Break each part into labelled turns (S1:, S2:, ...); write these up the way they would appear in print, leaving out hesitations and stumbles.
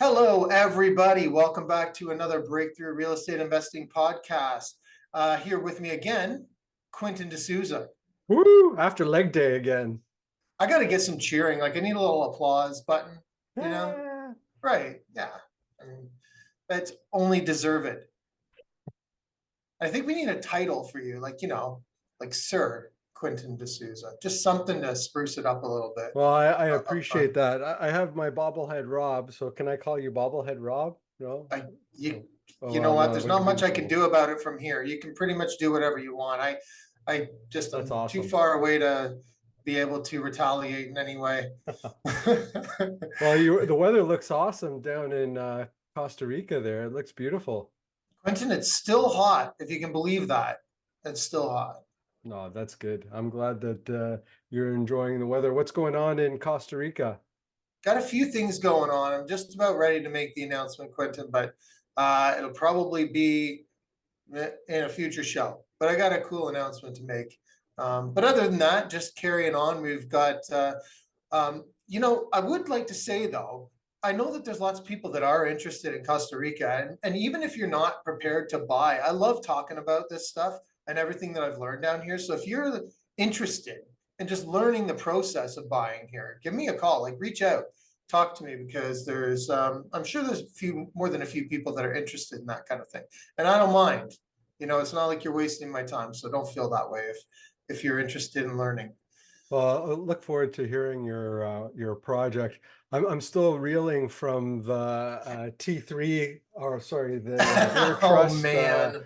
S1: Hello, everybody. Welcome back to another Breakthrough Real Estate Investing podcast. Here with me again, Quentin D'Souza.
S2: Woo! After leg day again.
S1: I got to get some cheering. Like, I need a little applause button, you know?
S2: Ah.
S1: Right. Yeah. I mean, that's only deserve it. I think we need a title for you, like Sir Quentin D'Souza. Just something to spruce it up a little bit.
S2: Well, I
S1: Up
S2: appreciate
S1: front.
S2: that. I have my bobblehead Rob, so can I call you bobblehead Rob? No?
S1: I, you,
S2: Oh
S1: you know
S2: well,
S1: what?
S2: no, that
S1: There's
S2: wouldn't
S1: not
S2: be
S1: much
S2: in
S1: I can
S2: trouble.
S1: do about it from here. You can pretty much do whatever you want.
S2: That's
S1: I'm too
S2: awesome.
S1: far away to be able to retaliate in any way.
S2: Well, the weather looks awesome down in Costa Rica there. It looks beautiful.
S1: Quentin, it's still hot, if you can believe that. It's still hot.
S2: No, that's good. I'm glad that you're enjoying the weather. What's going on in Costa Rica?
S1: Got a few things going on. I'm just about ready to make the announcement, Quentin, but it'll probably be in a future show. But I got a cool announcement to make. But other than that, just carrying on. We've got, I would like to say though, I know that there's lots of people that are interested in Costa Rica, and even if you're not prepared to buy, I love talking about this stuff and everything that I've learned down here. So if you're interested in just learning the process of buying here, give me a call. Like, reach out, talk to me, because I'm sure there's more than a few people that are interested in that kind of thing, and I don't mind. It's not like you're wasting my time, so don't feel that way if you're interested in learning.
S2: Well, I look forward to hearing your project. I'm still reeling from the T3, or sorry, the Bear
S1: Oh
S2: Trust
S1: man.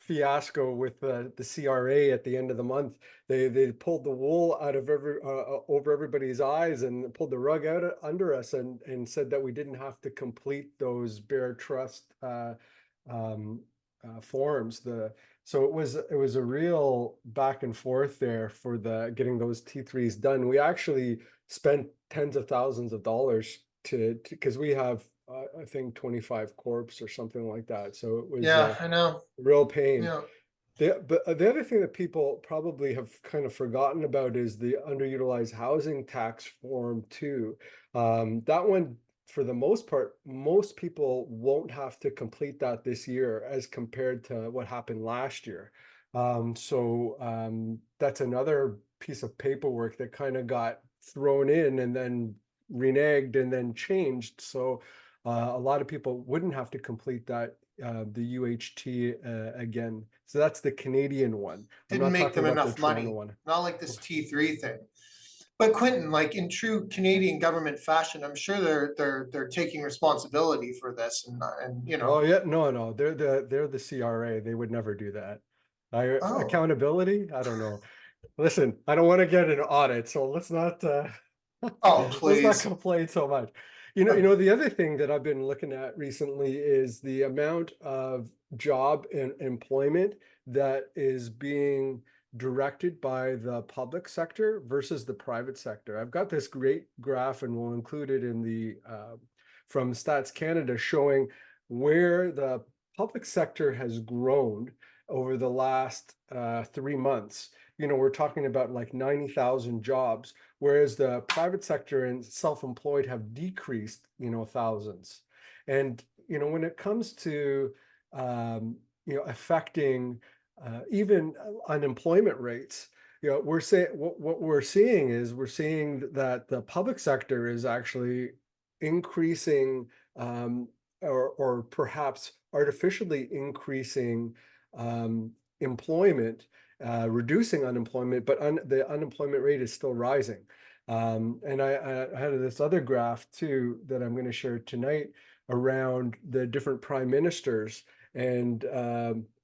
S2: fiasco with the CRA at the end of the month. They pulled the wool out of over everybody's eyes and pulled the rug out under us and said that we didn't have to complete those Bear Trust um, forms. So it was a real back and forth there for the getting those T3s done. We actually spent tens of thousands of dollars to because we have I think 25 corps or something like that. So it was
S1: Yeah,
S2: a
S1: I know.
S2: real pain.
S1: Yeah.
S2: But the other thing that people probably have kind of forgotten about is the underutilized housing tax form too. That one, for the most part, most people won't have to complete that this year as compared to what happened last year. That's another piece of paperwork that kind of got thrown in and then reneged and then changed. So a lot of people wouldn't have to complete that the UHT again. So that's the Canadian one. I'm
S1: Didn't
S2: not
S1: make
S2: talking
S1: them
S2: about the
S1: enough
S2: Toronto
S1: money.
S2: one.
S1: Not like this T3 thing. But Quentin, like in true Canadian government fashion, I'm sure they're taking responsibility for this, and
S2: Oh yeah, no, they're the CRA. They would never do that.
S1: oh,
S2: Accountability? I don't know. Listen, I don't want to get an audit, so let's not
S1: oh,
S2: let's not
S1: please.
S2: complain so much. The other thing that I've been looking at recently is the amount of job and employment that is being directed by the public sector versus the private sector. I've got this great graph, and we'll include it in the from Stats Canada, showing where the public sector has grown over the last 3 months. We're talking about like 90,000 jobs, whereas the private sector and self-employed have decreased, thousands. And, when it comes to, affecting even unemployment rates, we're saying what we're seeing that the public sector is actually increasing or perhaps artificially increasing employment, reducing unemployment, but the unemployment rate is still rising. And I had this other graph too that I'm going to share tonight around the different prime ministers. And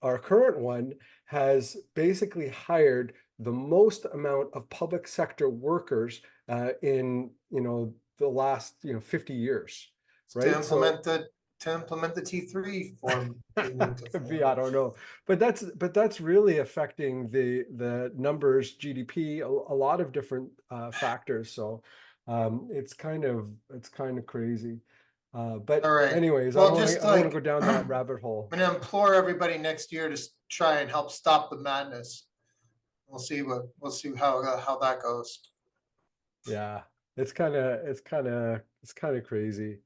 S2: our current one has basically hired the most amount of public sector workers in the last 50 years,
S1: to
S2: right? So
S1: implement the to implement the T3 form they need to
S2: could be, I don't know, but that's really affecting the numbers, GDP, a lot of different factors. So it's kind of crazy.
S1: All
S2: But
S1: right.
S2: anyways,
S1: Well,
S2: I don't want to go down that
S1: I'm
S2: rabbit hole.
S1: gonna implore everybody next year to try and help stop the madness. We'll see how that goes.
S2: Yeah, it's kind of crazy.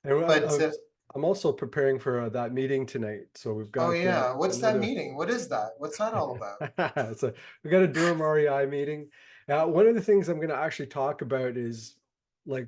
S2: And
S1: But
S2: I'm also preparing for that meeting tonight. So we've
S1: oh
S2: got
S1: yeah, what's that
S2: another.
S1: meeting? What is that? What's that all about?
S2: So we got a Durham REI meeting. One of the things I'm going to actually talk about is like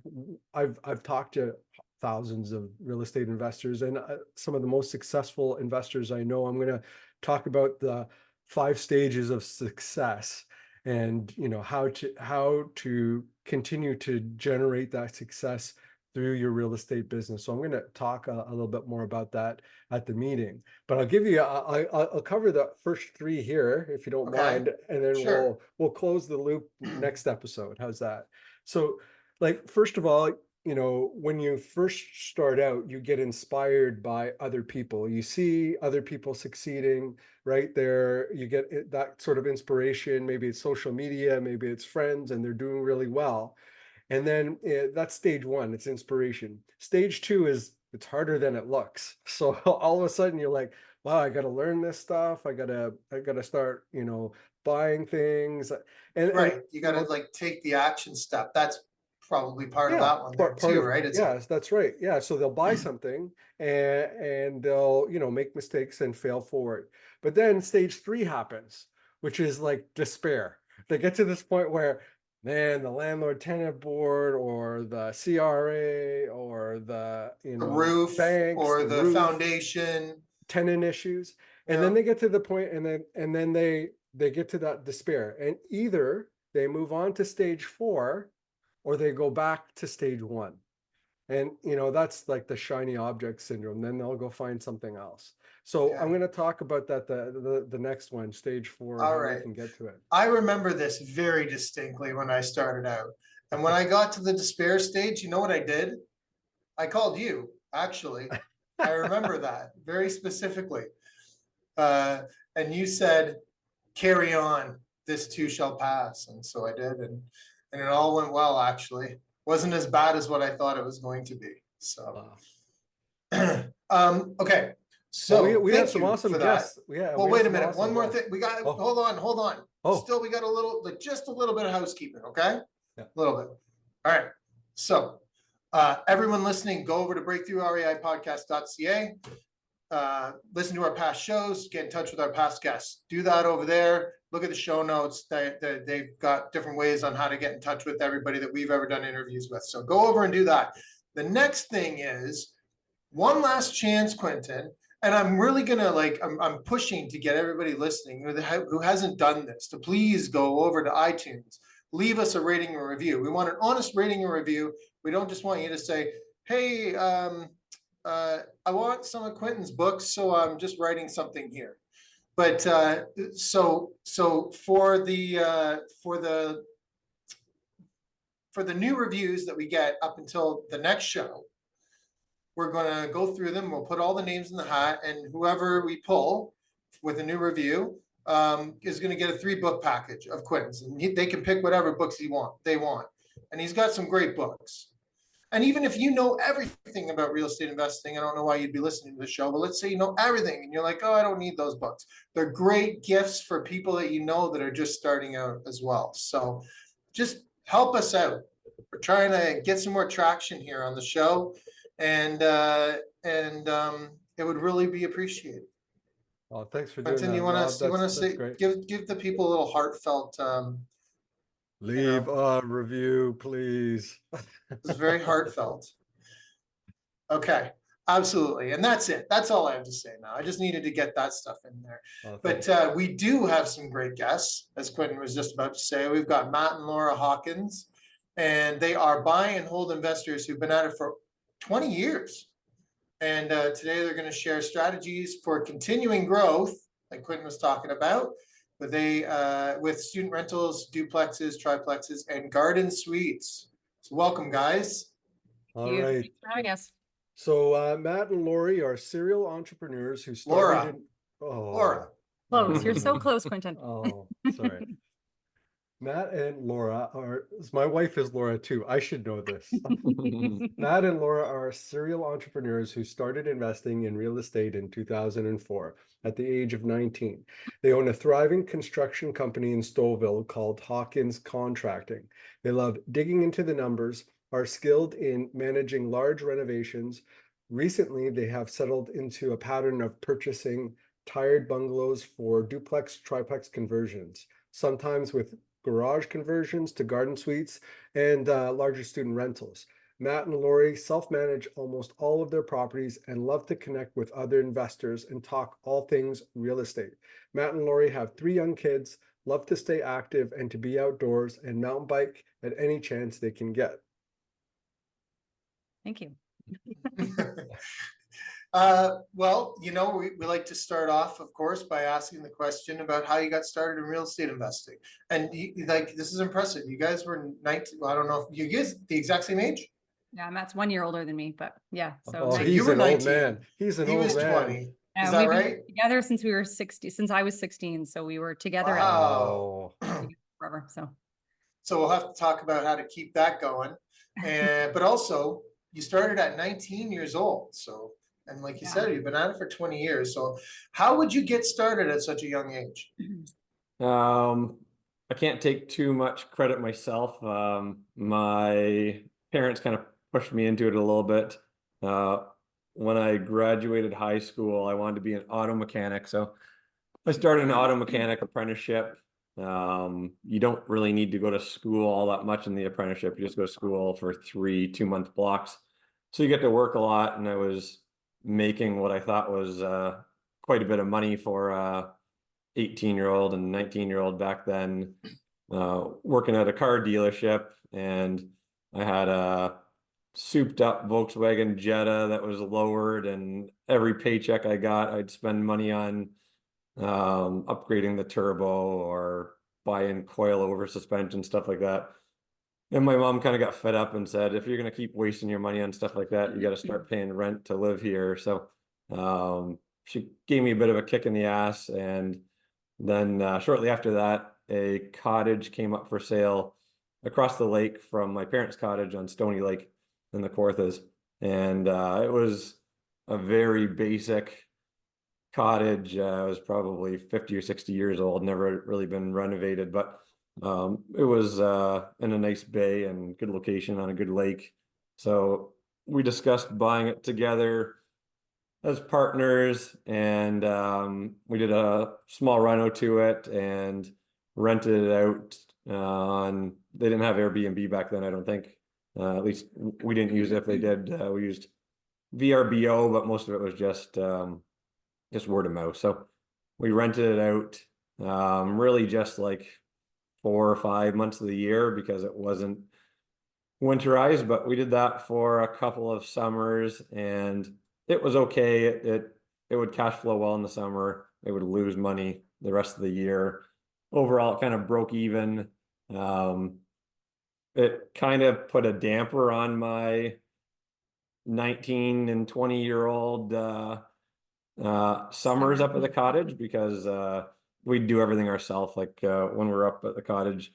S2: I've talked to thousands of real estate investors, and some of the most successful investors I know. I'm going to talk about the 5 stages of success, and how to continue to generate that success through your real estate business. So I'm going to talk a little bit more about that at the meeting. But I'll give you, I'll cover the first 3 here, if you don't
S1: Okay,
S2: mind, and then
S1: sure.
S2: we'll close the loop next episode. How's that? So, like, first of all, when you first start out, you get inspired by other people. You see other people succeeding right there. You get that sort of inspiration. Maybe it's social media, maybe it's friends, and they're doing really well. And then that's stage 1, it's inspiration. Stage 2 is it's harder than it looks. So all of a sudden you're like, wow, I got to learn this stuff. I gotta start, buying things. And
S1: Right. You got to like take the action step. That's probably part of
S2: yeah,
S1: that one there
S2: part
S1: too,
S2: of,
S1: right? It's
S2: yes, that's right. Yeah. So they'll buy something and they'll, make mistakes and fail forward. But then stage 3 happens, which is like despair. They get to this point where, man, the landlord tenant board or the CRA or the,
S1: the roof
S2: banks,
S1: or
S2: the
S1: the
S2: roof,
S1: foundation.
S2: tenant issues. And
S1: Yeah.
S2: then they get to the point and then they get to that despair. And either they move on to stage 4 or they go back to stage 1. And that's like the shiny object syndrome. Then they'll go find something else. So I'm
S1: Okay.
S2: going to talk about that the next one, stage 4, and
S1: All
S2: how they
S1: right.
S2: can get to it.
S1: I remember this very distinctly when I started out. And when I got to the despair stage, you know what I did? I called you, actually. I remember that very specifically. Uh, and you said, carry on, this too shall pass. And so I did. And it all went well, actually. Wasn't as bad as what I thought it was going to be. So,
S2: Wow.
S1: okay.
S2: Well,
S1: So
S2: we have
S1: thank
S2: some
S1: you
S2: awesome
S1: for that.
S2: guests. Yeah,
S1: Well,
S2: we have
S1: wait a
S2: some
S1: minute.
S2: awesome
S1: One more
S2: guests.
S1: thing. We got,
S2: Oh,
S1: hold on.
S2: oh,
S1: Still, we got a little, like just a little bit of housekeeping, okay?
S2: yeah.
S1: A little bit. All right. So, everyone listening, go over to breakthroughreipodcast.ca. Listen to our past shows, get in touch with our past guests. Do that over there. Look at the show notes. They've got different ways on how to get in touch with everybody that we've ever done interviews with. So go over and do that. The next thing is one last chance, Quentin. And I'm really gonna I'm pushing to get everybody listening who hasn't done this to please go over to iTunes, leave us a rating and review. We want an honest rating and review. We don't just want you to say, hey, I want some of Quentin's books, so I'm just writing something here. But so for the new reviews that we get up until the next show, we're going to go through them. We'll put all the names in the hat, and whoever we pull with a new review is going to get a 3-book package of Quentin's, and they can pick whatever books they want. And he's got some great books. And even if you know everything about real estate investing, I don't know why you'd be listening to the show, but let's say you know everything and you're like, oh, I don't need those books. They're great gifts for people that you know that are just starting out as well. So just help us out. We're trying to get some more traction here on the show, and it would really be appreciated.
S2: Oh, thanks for doing
S1: Quentin,
S2: that, Rob.
S1: you want to
S2: That's
S1: say
S2: great.
S1: give the people a little heartfelt
S2: Leave a review, please.
S1: it's very heartfelt. Okay, absolutely. And that's it. That's all I have to say now. I just needed to get that stuff in there.
S2: Oh,
S1: But we do have some great guests, as Quentin was just about to say. We've got Matt and Laura Hawkins, and they are buy and hold investors who've been at it for 20 years. And today they're going to share strategies for continuing growth, like Quentin was talking about, with student rentals, duplexes, triplexes, and garden suites. So welcome, guys.
S2: All right.
S3: Thanks for having us.
S2: So Matt and Lori are serial entrepreneurs who started
S1: Laura.
S2: in. Oh,
S1: Laura.
S3: Close. You're so close, Quentin.
S2: Oh, sorry. Matt and Laura my wife is Laura too. I should know this. Matt and Laura are serial entrepreneurs who started investing in real estate in 2004 at the age of 19. They own a thriving construction company in Stouffville called Hawkins Contracting. They love digging into the numbers, are skilled in managing large renovations. Recently, they have settled into a pattern of purchasing tired bungalows for duplex, triplex conversions, sometimes with garage conversions to garden suites and larger student rentals. Matt and Lori self-manage almost all of their properties and love to connect with other investors and talk all things real estate. Matt and Lori have 3 young kids, love to stay active and to be outdoors and mountain bike at any chance they can get.
S3: Thank you.
S1: Well, we like to start off, of course, by asking the question about how you got started in real estate investing. And this is impressive. You guys were 19, well, I don't know if you guys the exact same age?
S3: Yeah, Matt's 1 year older than me, but yeah.
S2: Oh,
S1: So
S2: he's
S1: you were
S2: an old
S1: 19.
S2: man. He's an
S1: He
S2: old
S1: was
S2: man.
S1: 20. Is that
S3: we've been
S1: right?
S3: together since we were 60, since I was 16. So we were together
S1: Wow.
S3: forever.
S1: So we'll have to talk about how to keep that going. But also, you started at 19 years old. So, and like you said, you've been at it for 20 years. So how would you get started at such a young age?
S4: I can't take too much credit myself. My parents kind of pushed me into it a little bit. When I graduated high school, I wanted to be an auto mechanic. So I started an auto mechanic apprenticeship. You don't really need to go to school all that much in the apprenticeship. You just go to school for 3 2-month blocks. So you get to work a lot, and I was making what I thought was quite a bit of money for 18-year-old and 19-year-old back then, working at a car dealership. And I had a souped up Volkswagen Jetta that was lowered, and every paycheck I got, I'd spend money on upgrading the turbo or buying coilover suspension, stuff like that. And my mom kind of got fed up and said, if you're going to keep wasting your money on stuff like that, you got to start paying rent to live here. So she gave me a bit of a kick in the ass. And then shortly after that, a cottage came up for sale across the lake from my parents' cottage on Stony Lake in the Kawarthas. And it was a very basic cottage. It was probably 50 or 60 years old, never really been renovated, but it was in a nice bay and good location on a good lake. So we discussed buying it together as partners, and we did a small reno to it and rented it out on, they didn't have Airbnb back then, I don't think. At least we didn't use it. If they did, we used VRBO, but most of it was just word of mouth. So we rented it out really just like 4 or 5 months of the year because it wasn't winterized, but we did that for a couple of summers and it was okay. It would cash flow well in the summer. It would lose money the rest of the year. Overall, it kind of broke even. It kind of put a damper on my 19 and 20-year-old summers up at the cottage because we'd do everything ourselves. Like when we were up at the cottage,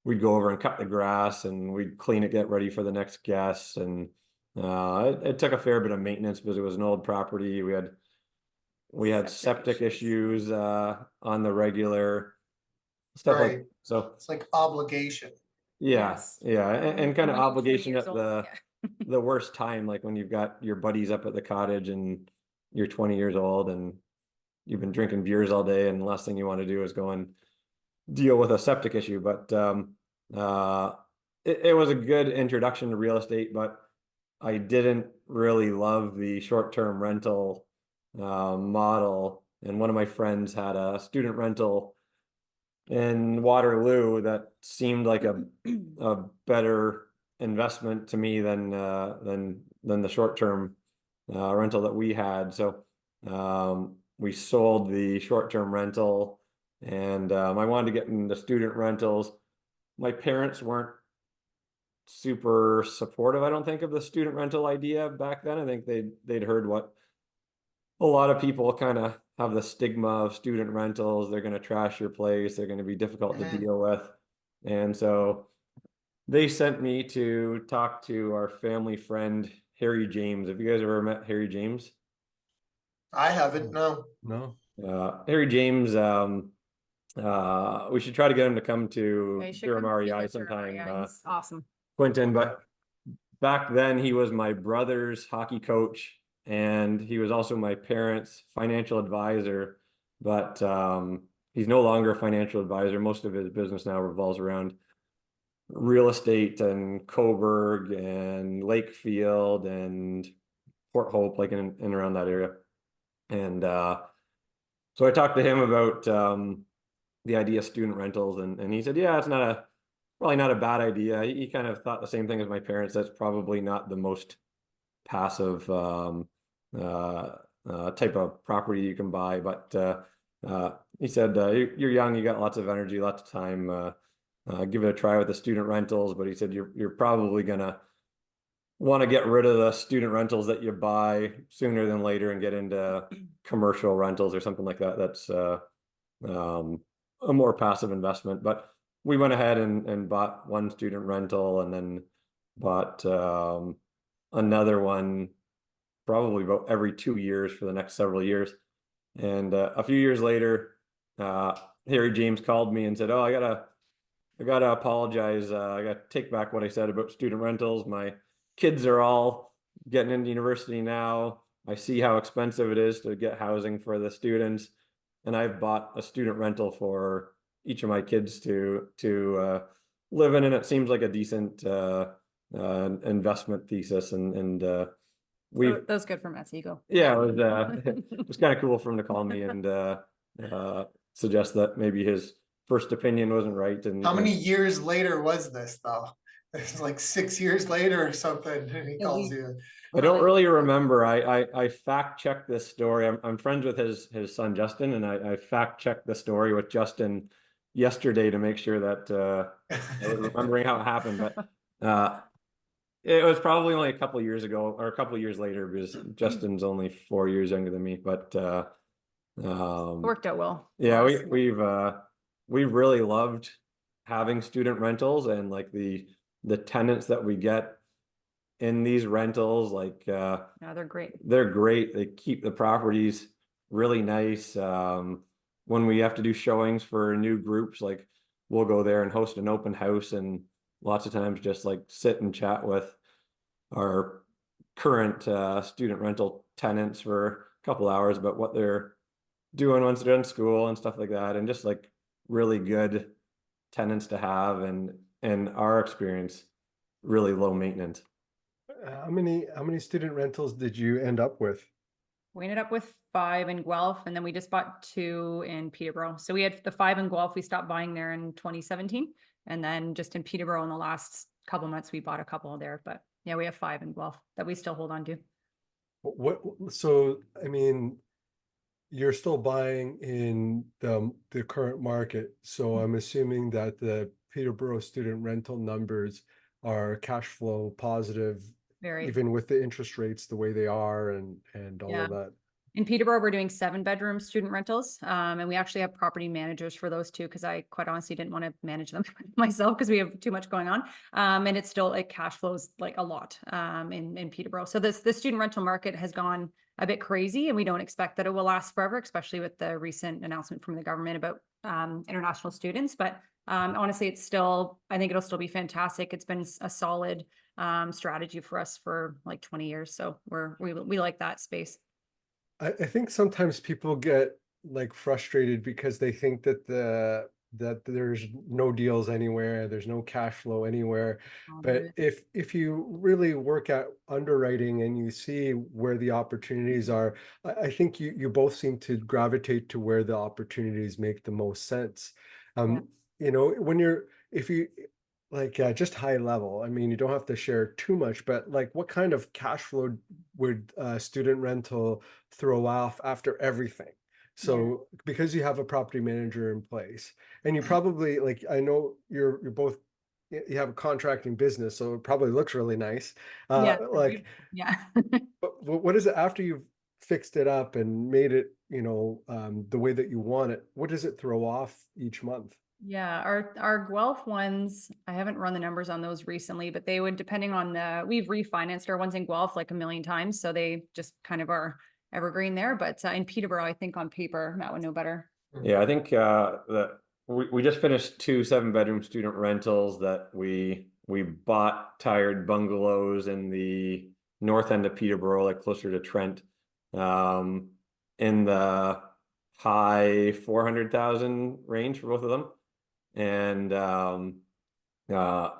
S4: we'd go over and cut the grass and we'd clean it, get ready for the next guests. And it took a fair bit of maintenance because it was an old property. We had septic issues on the regular, stuff
S1: Right.
S4: like so.
S1: It's like obligation.
S4: Yeah,
S3: Yes.
S4: yeah, and kind of
S3: When you're 20
S4: obligation
S3: years
S4: at
S3: old,
S4: the the worst time, like when you've got your buddies up at the cottage and you're 20 years old and you've been drinking beers all day, and the last thing you want to do is go and deal with a septic issue. But it was a good introduction to real estate, but I didn't really love the short-term rental model. And one of my friends had a student rental in Waterloo that seemed like a better investment to me than the short-term rental that we had. So we sold the short-term rental, and I wanted to get into student rentals. My parents weren't super supportive, I don't think, of the student rental idea back then. I think they'd heard what a lot of people kind of have, the stigma of student rentals. They're going to trash your place. They're going to be difficult to deal with. And so they sent me to talk to our family friend, Harry James. Have you guys ever met Harry James?
S1: I haven't, no.
S2: No.
S4: Harry James, we should try to get him to come to
S3: Yeah, you should
S4: Durham
S3: come see
S4: REI
S3: the Durham
S4: sometime.
S3: REI. He's awesome.
S4: Quentin, but back then he was my brother's hockey coach, and he was also my parents' financial advisor, but he's no longer a financial advisor. Most of his business now revolves around real estate and Coburg and Lakefield and Port Hope, like in around that area. And so I talked to him about the idea of student rentals, and he said, yeah, it's probably not a bad idea. He kind of thought the same thing as my parents. That's probably not the most passive type of property you can buy, but he said, you're young, you got lots of energy, lots of time, give it a try with the student rentals. But he said, you're probably gonna want to get rid of the student rentals that you buy sooner than later and get into commercial rentals or something like that. That's a more passive investment. But we went ahead and bought one student rental, and then bought another one probably about every 2 years for the next several years. And a few years later, Harry James called me and said, oh, I gotta apologize. I gotta take back what I said about student rentals. My kids are all getting into university now. I see how expensive it is to get housing for the students, and I've bought a student rental for each of my kids to live in, and it seems like a decent investment thesis. And we
S3: That was good for Matt's ego.
S4: yeah, it was kind of cool for him to call me and suggest that maybe his first opinion wasn't right. And
S1: How many years later was this though? It's like 6 years later or something, and he
S3: Yeah,
S1: calls you.
S4: I don't really remember. I fact checked this story. I'm friends with his son Justin, and I fact checked the story with Justin yesterday to make sure that I was remembering how it happened. But it was probably only a couple of years ago, or a couple of years later, because Justin's only 4 years younger than me. But
S3: It worked out well.
S4: yeah, we've really loved having student rentals, and like the tenants that we get in these rentals, like
S3: Yeah, they're great.
S4: they're great. They keep the properties really nice. When we have to do showings for new groups, like we'll go there and host an open house, and lots of times just like sit and chat with our current student rental tenants for a couple hours about what they're doing once they're in school and stuff like that, and just like really good tenants to have, and in our experience, really low maintenance.
S2: How many student rentals did you end up with?
S3: We ended up with 5 in Guelph, and then we just bought 2 in Peterborough. So we had the 5 in Guelph. We stopped buying there in 2017, and then just in Peterborough in the last couple months, we bought a couple there. But yeah, we have 5 in Guelph that we still hold on to.
S2: So I mean, you're still buying in the current market. So I'm assuming that the Peterborough student rental numbers are cash flow positive,
S3: Very.
S2: even with the interest rates the way they are, and all
S3: Yeah.
S2: of that.
S3: In Peterborough, we're doing 7-bedroom student rentals. And we actually have property managers for those too, because I quite honestly didn't want to manage them myself because we have too much going on. And it's still, it cash flows like a lot in Peterborough. So the student rental market has gone a bit crazy, and we don't expect that it will last forever, especially with the recent announcement from the government about international students. But honestly, I think it'll still be fantastic. It's been a solid strategy for us for like 20 years. So we like that space.
S2: I think sometimes people get like frustrated because they think that that there's no deals anywhere, there's no cash flow anywhere. But if you really work at underwriting and you see where the opportunities are, I think you both seem to gravitate to where the opportunities make the most sense. You know, if you like just high level, I mean, you don't have to share too much, but like what kind of cash flow would student rental throw off after everything? So because you have a property manager in place, and you probably, like, I know you're both, you have a contracting business, so it probably looks really nice. Like,
S3: yeah.
S2: but what is it after you've fixed it up and made it, you know, the way that you want it? What does it throw off each month?
S3: Yeah, our Guelph ones, I haven't run the numbers on those recently, but they would, depending on we've refinanced our ones in Guelph like 1 million times. So they just kind of are evergreen there. But in Peterborough, I think on paper, Matt would know better.
S4: Yeah, I think that we just finished 2 7-bedroom student rentals that we we bought tired bungalows in the north end of Peterborough, like closer to Trent, in the high 400,000 range for both of them, and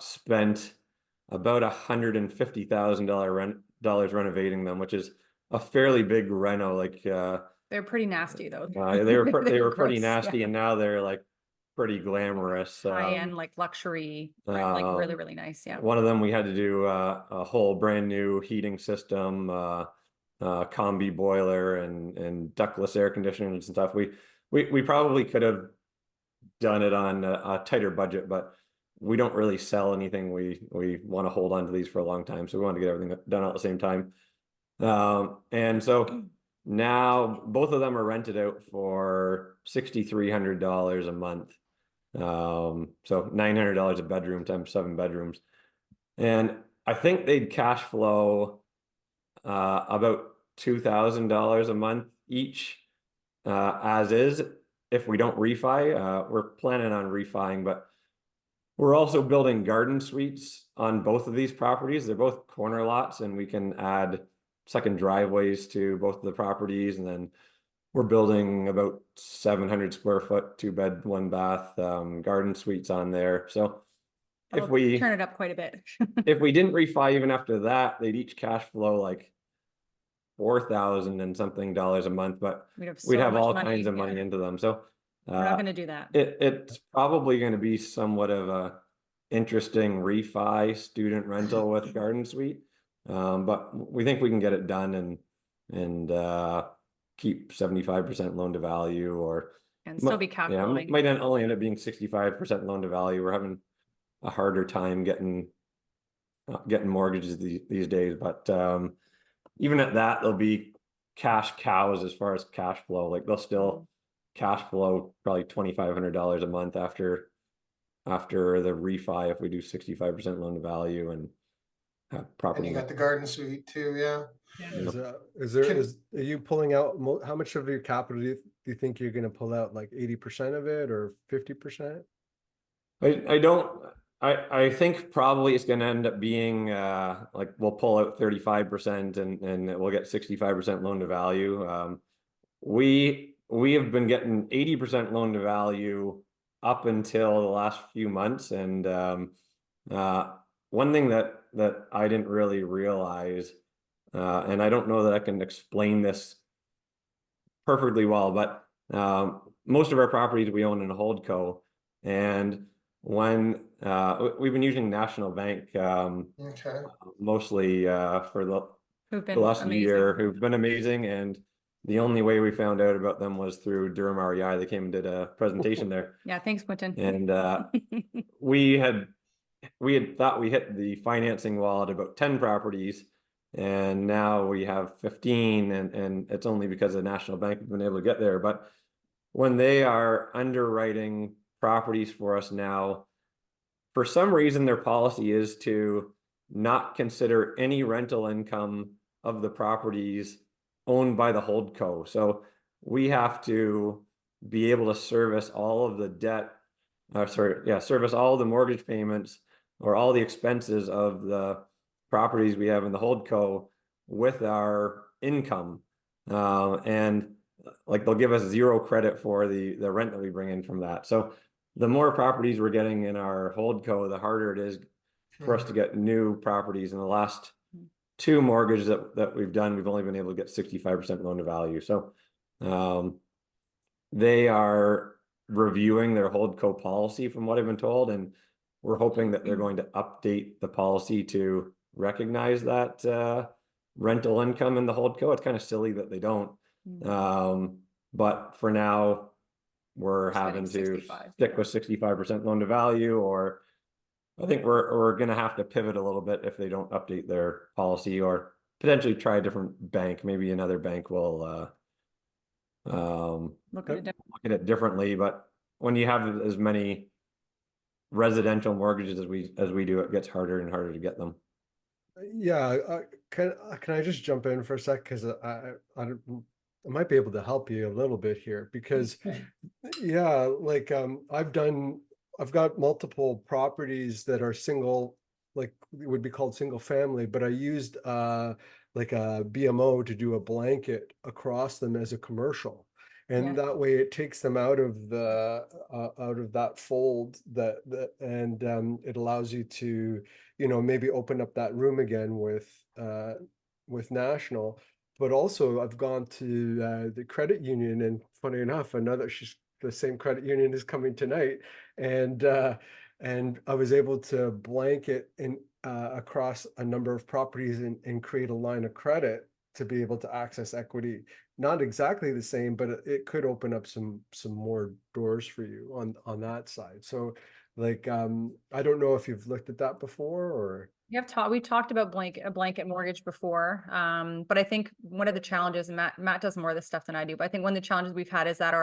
S4: spent about $150,000 renovating them, which is a fairly big reno. Like
S3: They're pretty nasty though.
S4: they were
S3: They're
S4: pretty
S3: gross,
S4: nasty,
S3: yeah.
S4: and now they're like pretty glamorous.
S3: High-end, like luxury, right, like really, really nice, yeah.
S4: One of them we had to do a whole brand new heating system, combi boiler, and ductless air conditioning and stuff. We probably could have done it on a tighter budget, but we don't really sell anything. We want to hold on to these for a long time, so we want to get everything done at the same time. And so now both of them are rented out for $6,300 a month. So $900 a bedroom times 7 bedrooms, and I think they'd cash flow about $2,000 a month each, as is, if we don't refi. We're planning on refiing, but we're also building garden suites on both of these properties. They're both corner lots, and we can add second driveways to both of the properties. And then we're building about 700 square foot, 2-bed, 1-bath garden suites on there. So if
S3: That'll
S4: we
S3: turn it up quite a bit.
S4: if we didn't refi even after that, they'd each cash flow like $4,000 and something a month, but
S3: We'd have,
S4: we'd
S3: so
S4: have
S3: much
S4: all
S3: money,
S4: kinds of
S3: yeah.
S4: money into them. So
S3: We're not gonna do that.
S4: it's probably going to be somewhat of a interesting refi student rental with garden suite, but we think we can get it done and keep 75% loan to value, or
S3: And still be cash
S4: yeah,
S3: flowing.
S4: might only end up being 65% loan to value. We're having a harder time getting mortgages these days, but even at that, they'll be cash cows as far as cash flow. Like they'll still cash flow probably $2,500 a month after the refi, if we do 65% loan to value and have
S1: And
S4: property.
S1: you got the garden suite too, yeah.
S2: Are you pulling out, how much of your capital do you think you're gonna pull out, like 80% of it or 50%?
S4: I think probably it's going to end up being like we'll pull out 35% and we'll get 65% loan to value. We have been getting 80% loan to value up until the last few months, and one thing that I didn't really realize, and I don't know that I can explain this perfectly well, but most of our properties we own in a holdco, and when we've been using National Bank
S1: Okay.
S4: mostly for
S3: Who've
S4: the
S3: been
S4: last
S3: amazing.
S4: year, who've been amazing, and the only way we found out about them was through Durham REI. They came and did a presentation there.
S3: Yeah, thanks, Quentin.
S4: And we had thought we hit the financing wall at about 10 properties, and now we have 15, and it's only because the National Bank has been able to get there. But when they are underwriting properties for us now, for some reason their policy is to not consider any rental income of the properties owned by the holdco. So we have to be able to service all of the debt, service all the mortgage payments or all the expenses of the properties we have in the holdco with our income, and like they'll give us 0 credit for the rent that we bring in from that. So the more properties we're getting in our holdco, the harder it is for us to get new properties. In the last 2 mortgages that we've done, we've only been able to get 65% loan to value. So they are reviewing their holdco policy from what I've been told, and we're hoping that they're going to update the policy to recognize that rental income in the holdco. It's kind of silly that they don't, but for now we're having to stick with 65% loan to value, or I think we're going to have to pivot a little bit if they don't update their policy, or potentially try a different bank. Maybe another bank will look at it differently. But when you have as many residential mortgages as we do, it gets harder and harder to get them.
S2: Yeah, can I just jump in for a sec, because I might be able to help you a little bit here, because yeah, like I've got multiple properties that are single like it would be called single family, but I used like a BMO to do a blanket across them as a commercial. And
S3: Yeah.
S2: that way it takes them out of the out of that fold and it allows you to, you know, maybe open up that room again with National. But also I've gone to the credit union, and funny enough, the same credit union is coming tonight, and I was able to blanket in across a number of properties and create a line of credit to be able to access equity. Not exactly the same, but it could open up some more doors for you on that side. So like I don't know if you've looked at that before or.
S3: We talked about a blanket mortgage before. But I think one of the challenges, and Matt does more of this stuff than I do, but I think one of the challenges we've had is that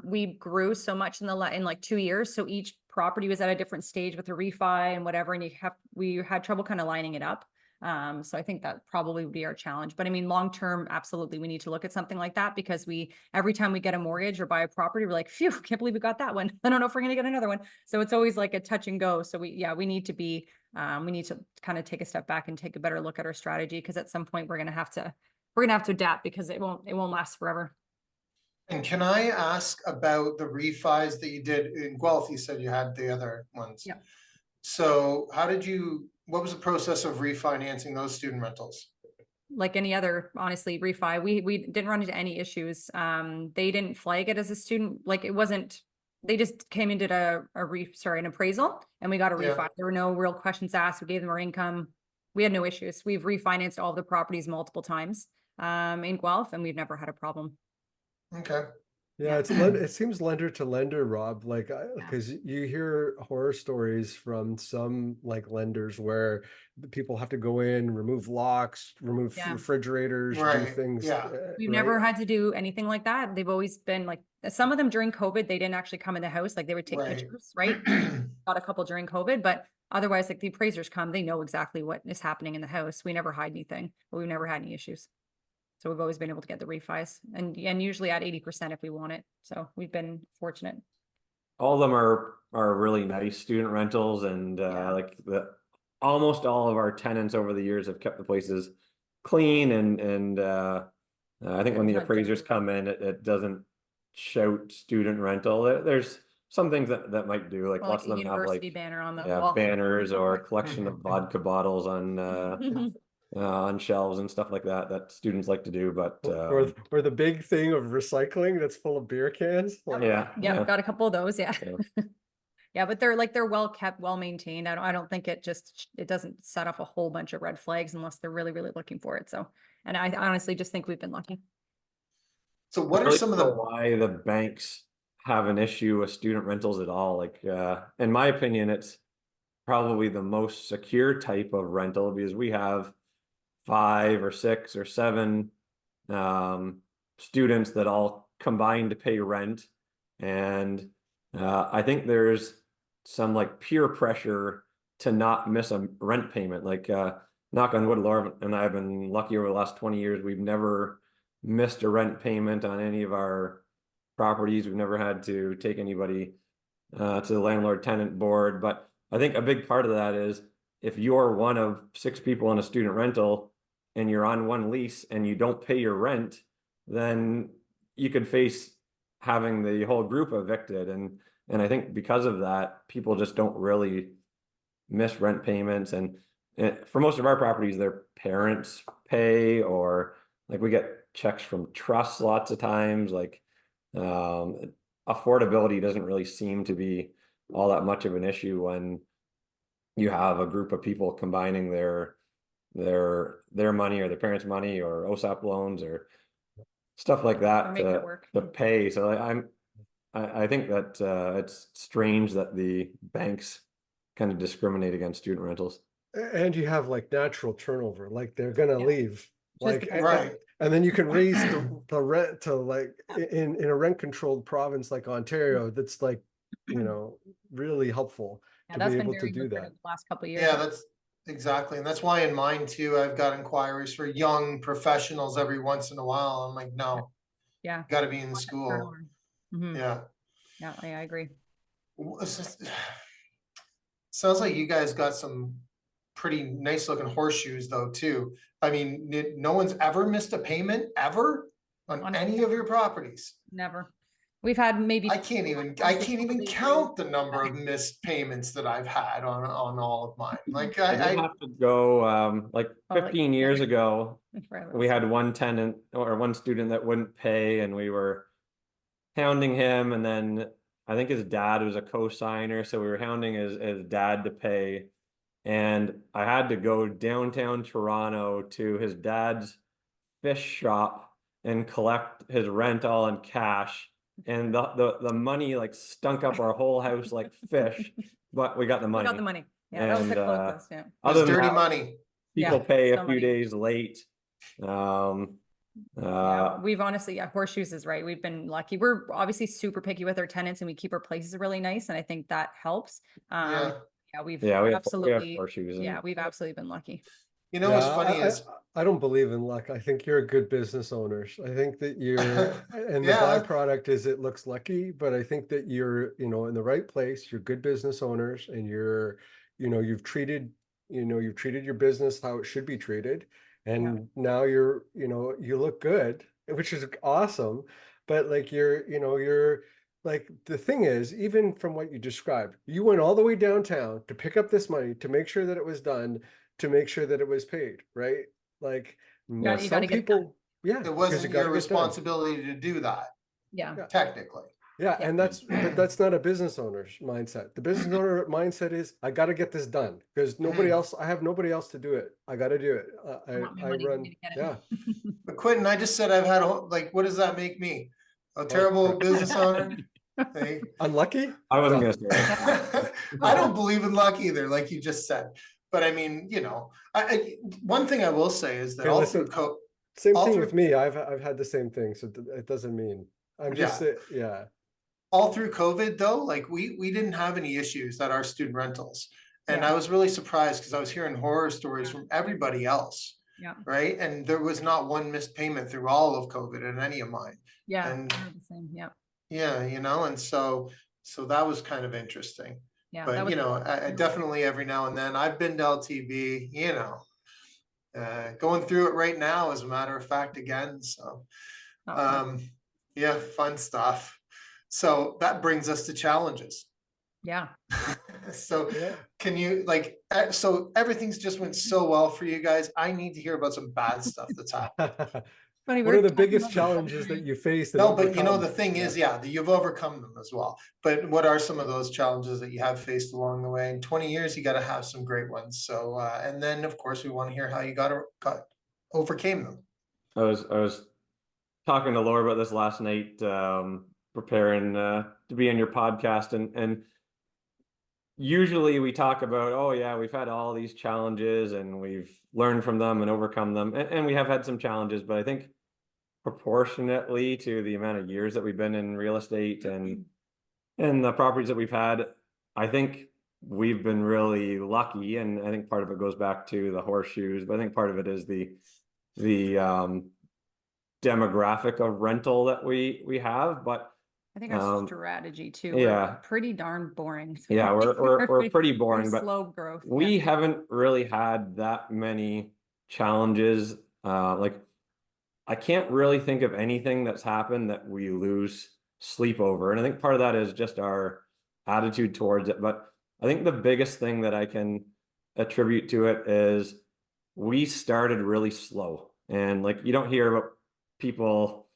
S3: we grew so much in like 2 years. So each property was at a different stage with the refi and whatever, and we had trouble kind of lining it up. So I think that probably would be our challenge. But I mean, long term, absolutely, we need to look at something like that, because every time we get a mortgage or buy a property, we're like, phew, can't believe we got that one. I don't know if we're gonna get another one. So it's always like a touch and go. So we need to kind of take a step back and take a better look at our strategy, because at some point we're gonna have to adapt, because it won't last forever.
S1: And can I ask about the refis that you did in Guelph? You said you had the other ones.
S3: Yeah.
S1: So what was the process of refinancing those student rentals?
S3: Like any other, honestly, refi, we didn't run into any issues. They didn't flag it as a student, like it wasn't, they just came and did an appraisal, and we got a refi.
S1: Yeah.
S3: There were no real questions asked. We gave them our income. We had no issues. We've refinanced all the properties multiple times in Guelph, and we've never had a problem.
S1: Okay.
S2: Yeah, it seems lender to lender, Rob, like,
S3: Yeah.
S2: because you hear horror stories from some like lenders where the people have to go in, remove locks, remove
S3: Yeah.
S2: refrigerators, do
S1: Right,
S2: thing
S1: yeah.
S3: We've
S2: right?
S3: never had to do anything like that. They've always been like, some of them during COVID, they didn't actually come in the house. Like they would take
S1: Right.
S3: pictures, right? Got a couple during COVID, but otherwise, like the appraisers come, they know exactly what is happening in the house. We never hide anything, but we've never had any issues. So we've always been able to get the refis, and usually at 80% if we want it. So we've been fortunate.
S4: All of them are really nice student rentals, and
S3: Yeah.
S4: like almost all of our tenants over the years have kept the places clean, and I think when the
S3: Not
S4: appraisers
S3: dirty.
S4: come in, it doesn't shout student rental. There's some things that might do, like
S3: Well,
S4: lots
S3: like
S4: of
S3: a
S4: them have
S3: university
S4: like
S3: banner on the
S4: yeah,
S3: wall.
S4: banners or a collection of vodka bottles on shelves and stuff like that students like to do, but
S2: Or the big thing of recycling that's full of beer cans. Like,
S3: Yeah, got a couple of those. Yeah.
S4: Yeah.
S3: Yeah, but they're well kept, well maintained. I don't think it doesn't set off a whole bunch of red flags unless they're really, really looking for it. So, and I honestly just think we've been lucky.
S1: So what are
S4: really
S1: some of
S4: don't
S1: the,
S4: know why the banks have an issue with student rentals at all. Like, in my opinion, it's probably the most secure type of rental, because we have 5 or 6 or 7 students that all combine to pay rent, and I think there's some like peer pressure to not miss a rent payment. Like, knock on wood, Laura and I have been lucky over the last 20 years. We've never missed a rent payment on any of our properties. We've never had to take anybody to the landlord tenant board. But I think a big part of that is if you're one of 6 people in a student rental and you're on one lease and you don't pay your rent, then you could face having the whole group evicted. And I think because of that, people just don't really miss rent payments. And for most of our properties, their parents pay, or like we get checks from trusts lots of times. Like, affordability doesn't really seem to be all that much of an issue when you have a group of people combining their money or their parents' money or OSAP loans or stuff like
S3: They're
S4: that
S3: making it work.
S4: to pay. So I think that it's strange that the banks kind of discriminate against student rentals.
S2: and you have like natural turnover, like they're gonna
S3: Yeah.
S2: leave.
S3: Just
S2: Like,
S3: the-
S1: right,
S2: and then you can raise the rent to like in a rent controlled province like Ontario, that's like, you know, really helpful
S3: Yeah,
S2: to
S3: that's
S2: be
S3: been
S2: able to
S3: very
S2: do
S3: lucrative
S2: that.
S3: the last couple of years.
S1: yeah, that's exactly, and that's why in mine too, I've got inquiries for young professionals every once in a while. I'm like, no,
S3: Yeah.
S1: gotta be in school.
S3: Turnover. Mhm.
S1: Yeah.
S3: Yeah, I agree.
S1: Sounds like you guys got some pretty nice looking horseshoes though, too. I mean, no one's ever missed a payment ever on
S3: On
S1: any of your properties.
S3: Never. We've had maybe.
S1: I can't even count the number of missed payments that I've had on all of mine. Like
S4: I did have to go, like
S3: Oh, like
S4: 15 years ago,
S3: forever.
S4: we had one tenant or one student that wouldn't pay, and we were hounding him, and then I think his dad was a co-signer, so we were hounding his dad to pay. And I had to go downtown Toronto to his dad's fish shop and collect his rent all in cash. And the money like stunk up our whole house like fish, but we got the money.
S3: We got the money. Yeah, that was the
S4: And,
S3: closest. Yeah.
S1: It's
S4: Other than
S1: dirty
S4: that,
S1: money.
S4: people
S3: Yeah,
S4: pay a
S3: so
S4: few
S3: money.
S4: days late.
S3: Yeah, we've honestly, yeah, horseshoes is right. We've been lucky. We're obviously super picky with our tenants, and we keep our places really nice, and I think that helps.
S1: Yeah.
S3: Yeah, we've
S4: Yeah, we have
S3: absolutely,
S4: horseshoes.
S3: yeah, we've absolutely been lucky.
S1: You know what's
S2: Yeah,
S1: funny is
S2: I don't believe in luck. I think you're a good business owner. I think that you're, and the
S1: Yeah.
S2: byproduct is it looks lucky, but I think that you're, in the right place. You're good business owners, and you've treated your business how it should be treated. And now you look good, which is awesome. But like you're like, the thing is, even from what you described, you went all the way downtown to pick up this money to make sure that it was done, to make sure that it was paid, right? Like,
S3: You gotta
S2: some
S3: get it done.
S2: people, yeah,
S1: it
S2: because
S1: wasn't
S2: you gotta
S1: your
S2: get done.
S1: responsibility to do that,
S3: Yeah.
S2: Yeah.
S1: technically.
S2: Yeah,
S3: Yeah.
S2: and but that's not a business owner's mindset. The business owner mindset is, I got to get this done because I have nobody else to do it. I got to do it.
S3: I want my
S2: I
S3: money, I'm
S2: run,
S3: gonna get it.
S2: yeah.
S1: But Quentin, I just said I've had like, what does that make me? A terrible business owner? Hey.
S2: Unlucky?
S4: I wasn't
S2: No.
S4: gonna say it.
S1: I don't believe in luck either, like you just said. But I mean, one thing I will say is that
S2: Hey,
S1: all through
S2: listen, Same
S1: all
S2: thing
S1: through-
S2: with me. I've had the same thing, so it doesn't mean I'm just yeah.
S1: all through COVID though, like we didn't have any issues at our student rentals. And
S3: Yeah.
S1: I was really surprised because I was hearing horror stories from everybody else.
S3: Yeah.
S1: Right. And there was not one missed payment through all of COVID in any of mine.
S3: Yeah.
S1: And
S3: they're the same. Yeah.
S1: yeah, and so that was kind of interesting.
S3: Yeah.
S1: But
S3: that was
S1: I definitely every now and then I've been to LTV, going through it right now, as a matter of fact, again. So
S3: not fun.
S1: yeah, fun stuff. So that brings us to challenges.
S3: Yeah.
S1: So
S2: Yeah.
S1: can you so everything's just went so well for you guys. I need to hear about some bad stuff that's happened.
S3: Funny,
S2: What
S3: we're
S2: are the
S3: talking
S2: biggest
S3: about
S2: challenges that you faced? and
S1: No, but
S2: overcome?
S1: the thing is, that you've overcome them as well. But what are some of those challenges that you have faced along the way? In 20 years, you got to have some great ones. So, and then of course we want to hear how you overcame them.
S4: I was talking to Laura about this last night, preparing to be on your podcast, and usually we talk about, oh yeah, we've had all these challenges and we've learned from them and overcome them, and we have had some challenges, but I think proportionately to the amount of years that we've been in real estate and the properties that we've had, I think we've been really lucky. And I think part of it goes back to the horseshoes, but I think part of it is the demographic of rental that we have. But
S3: I think our strategy too.
S4: Yeah.
S3: We're pretty darn boring.
S4: Yeah, we're pretty boring, but
S3: slow growth.
S4: we haven't really had that many challenges. Like, I can't really think of anything that's happened that we lose sleep over. And I think part of that is just our attitude towards it. But I think the biggest thing that I can attribute to it is we started really slow. And like, you don't hear about people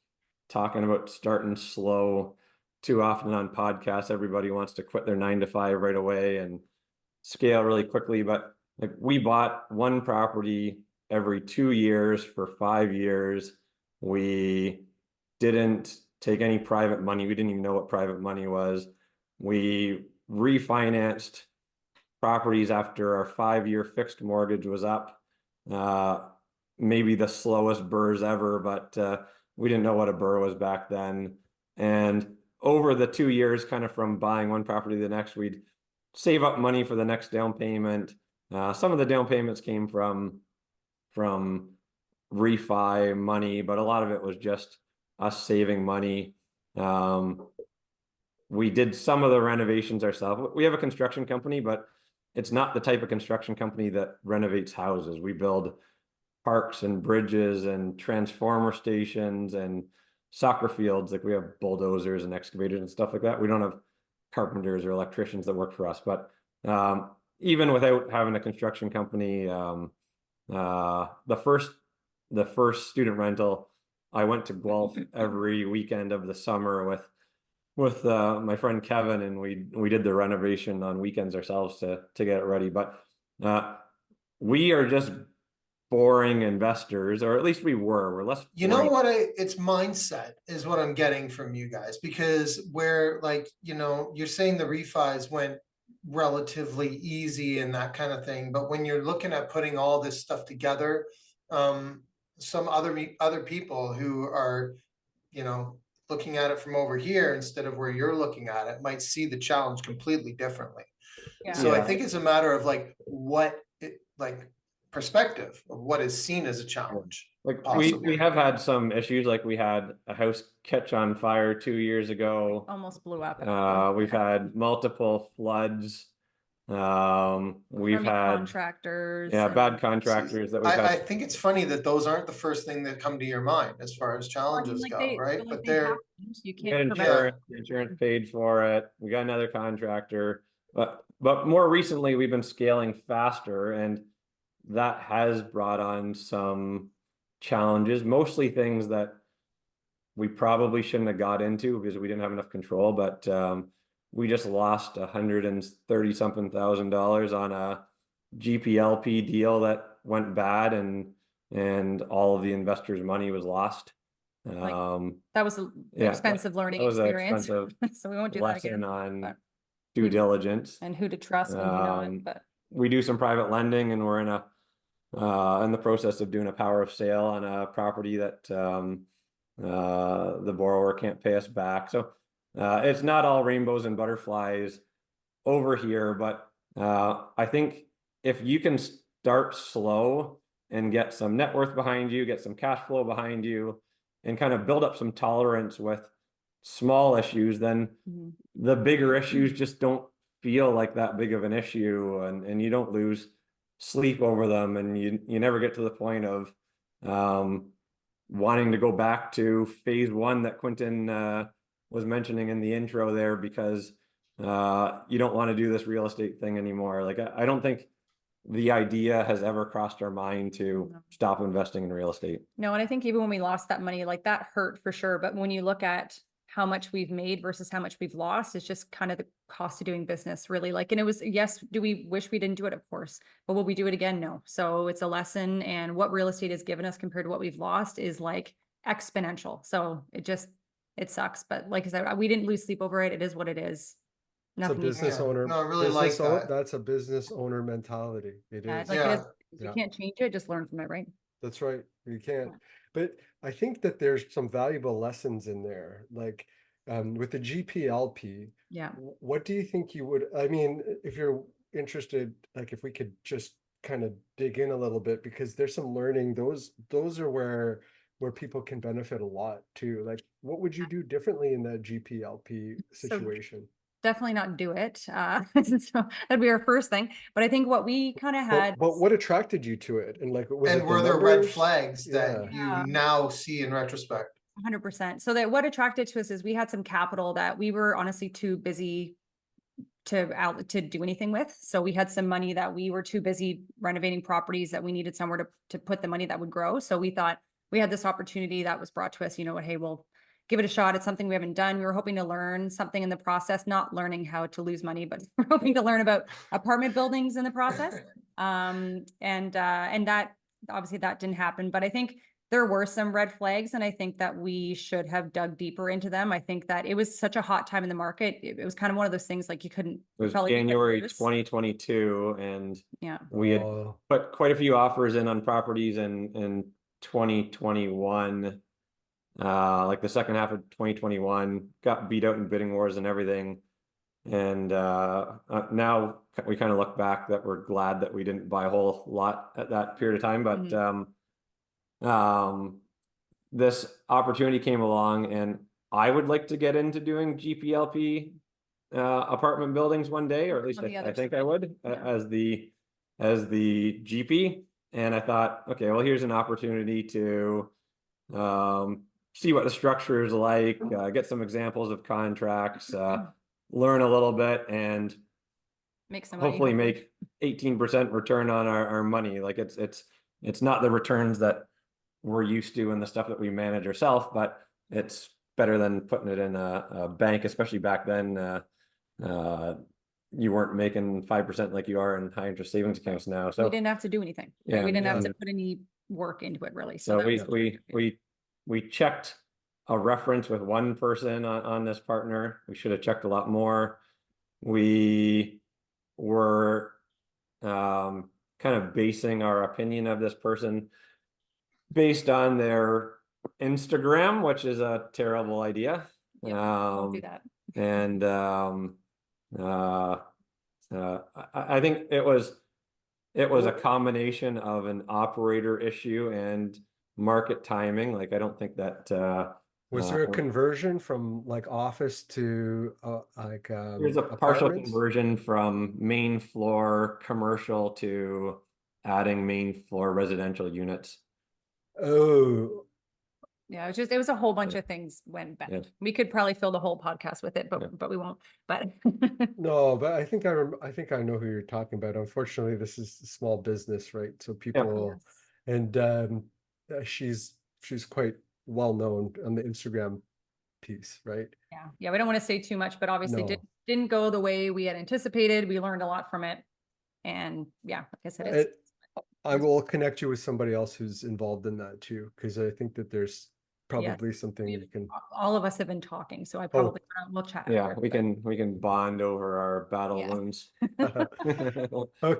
S4: talking about starting slow too often on podcasts. Everybody wants to quit their 9 to 5 right away and scale really quickly. But like, we bought one property every 2 years for 5 years. We didn't take any private money. We didn't even know what private money was. We refinanced properties after our 5-year fixed mortgage was up. Maybe the slowest BRRRRs ever, but we didn't know what a BRRRR was back then. And over the 2 years, kind of from buying one property to the next, we'd save up money for the next down payment. Some of the down payments came from refi money, but a lot of it was just us saving money. We did some of the renovations ourselves. We have a construction company, but it's not the type of construction company that renovates houses. We build parks and bridges and transformer stations and soccer fields. Like we have bulldozers and excavators and stuff like that. We don't have carpenters or electricians that work for us, but even without having a construction company, the first student rental, I went to Guelph every weekend of the summer with my friend Kevin, and we did the renovation on weekends ourselves to get it ready. But we are just boring investors, or at least we're less
S1: You know
S4: boring.
S1: what it's mindset is what I'm getting from you guys, because where, like, you know, you're saying the refis went relatively easy and that kind of thing, but when you're looking at putting all this stuff together, some other people who are, you know, looking at it from over here instead of where you're looking at it might see the challenge completely differently.
S3: Yeah.
S1: So I
S4: Yeah.
S1: think it's a matter of like perspective of what is seen as a challenge.
S4: Like
S1: possibly.
S4: we have had some issues, like we had a house catch on fire 2 years ago.
S3: Almost blew up.
S4: We've had multiple floods. We've
S3: Crummy
S4: had
S3: contractors.
S4: bad
S3: and-
S4: contractors that we've
S1: I
S4: had.
S1: think it's funny that those aren't the first thing that come to your mind as far as
S3: Well, I mean,
S1: challenges
S3: like,
S1: go, right?
S3: like,
S1: But
S3: they
S1: they're,
S3: happen. You
S4: We got
S3: can't prevent.
S4: insurance, the insurance paid for it. We got another contractor, but more recently we've been scaling faster, and that has brought on some challenges, mostly things that we probably shouldn't have got into because we didn't have enough control. But we just lost $130-something thousand on a GPLP deal that went bad, and all of the investors' money was lost.
S3: That was an
S4: Yeah,
S3: expensive learning
S4: that was an
S3: experience.
S4: expensive
S3: So we won't do that
S4: lesson
S3: again.
S4: on
S3: but
S4: due
S3: we-
S4: diligence.
S3: And who to trust and who not.
S4: Um,
S3: But
S4: We do some private lending, and we're in the process of doing a power of sale on a property that the borrower can't pay us back. So it's not all rainbows and butterflies over here, but I think if you can start slow and get some net worth behind you, get some cash flow behind you, and kind of build up some tolerance with small issues, then
S3: Mhm.
S4: the bigger issues just don't feel like that big of an issue, and you don't lose sleep over them, and you never get to the point of wanting to go back to phase one that Quentin was mentioning in the intro there, because you don't want to do this real estate thing anymore. Like I don't think the idea has ever crossed our mind to
S3: No.
S4: stop investing in real estate.
S3: No, and I think even when we lost that money, like that hurt for sure. But when you look at how much we've made versus how much we've lost, it's just kind of the cost of doing business, really. Like, and it was, yes, do we wish we didn't do it? Of course. But will we do it again? No. So it's a lesson, and what real estate has given us compared to what we've lost is like exponential. So it sucks. But like I said, we didn't lose sleep over it. It is what it is.
S2: It's a
S3: Nothing you can
S2: business
S1: Yeah.
S2: owner.
S1: No, I really like
S2: business own-
S1: that.
S2: That's a business owner mentality. It
S3: Yeah,
S2: is.
S3: like
S1: Yeah.
S3: it is, you
S2: Yeah.
S3: can't change it, just learn from it, right?
S2: That's right. You can't. But I think that there's some valuable lessons in there. Like with the GPLP,
S3: Yeah.
S2: what do you think you would, I mean, if you're interested, like if we could just kind of dig in a little bit, because there's some learning, those are where people can benefit a lot too. Like what would you do differently in that GPLP
S3: So
S2: situation?
S3: definitely not do it. So that'd be our first thing. But I think what we kind of had.
S2: But what attracted you to it? And like, was it
S1: And
S2: the
S1: were there red
S2: numbers?
S1: flags that
S2: Yeah.
S3: Yeah.
S1: you now see in retrospect?
S3: 100%. So that what attracted to us is we had some capital that we were honestly too busy to do anything with. So we had some money that we were too busy renovating properties that we needed somewhere to put the money that would grow. So we thought we had this opportunity that was brought to us, you know what, hey, we'll give it a shot. It's something we haven't done. We were hoping to learn something in the process, not learning how to lose money, but we're hoping to learn about apartment buildings in the process. And that obviously that didn't happen, but I think there were some red flags, and I think that we should have dug deeper into them. I think that it was such a hot time in the market. It was kind of one of those things like you couldn't.
S4: It was
S3: probably couldn't
S4: January
S3: lose.
S4: 2022, and
S3: Yeah.
S4: we had
S2: Oh,
S4: put quite a few offers in on properties in 2021. Like the second half of 2021, got beat out in bidding wars and everything. And now we kind of look back that we're glad that we didn't buy a whole lot at that period of time. But this opportunity came along, and I would like to get into doing GPLP apartment buildings one day, or at least
S3: On the
S4: I
S3: other
S4: think I
S3: side.
S4: would,
S3: Yeah.
S4: as the GP. And I thought, okay, well, here's an opportunity to see what the structure is like, get some examples of contracts, learn a little bit, and
S3: Make some money,
S4: hopefully make 18% return on our money. Like it's not the returns that we're used to and the stuff that we manage ourselves, but it's better than putting it in a bank, especially back then. You weren't making 5% like you are in high interest savings accounts now.
S3: We
S4: So
S3: didn't have to do anything.
S4: Yeah,
S3: We didn't have
S2: yeah.
S3: to put any work into it really.
S4: so
S3: that was
S4: we checked a reference with one person on this partner. We should have checked a lot more. We were kind of basing our opinion of this person based on their Instagram, which is a terrible idea.
S3: Don't do that.
S4: And I think it was a combination of an operator issue and market timing. Like, I don't think that
S2: Was there a conversion from like office to like
S4: there's a partial
S2: apartments?
S4: conversion from main floor commercial to adding main floor residential units.
S2: Oh,
S3: Yeah, it was a whole bunch of things went bad.
S4: Yeah.
S3: We could probably fill the whole podcast with it,
S4: Yeah.
S3: but we won't. But
S2: no, but I think I think I know who you're talking about. Unfortunately, this is a small business, right? So people
S3: Yes.
S2: and she's quite well known on the Instagram piece, right?
S3: Yeah, we don't want to say too much, but obviously
S2: No.
S3: didn't go the way we had anticipated. We learned a lot from it. And yeah, like I said, it's
S2: I will connect you with somebody else who's involved in that too, because I think that there's probably something you can.
S3: all of us have been talking, so I probably we'll chat.
S4: Yeah,
S3: after,
S4: we
S3: but-
S4: can bond over our battle
S3: Yeah.
S4: wounds.
S2: Okay.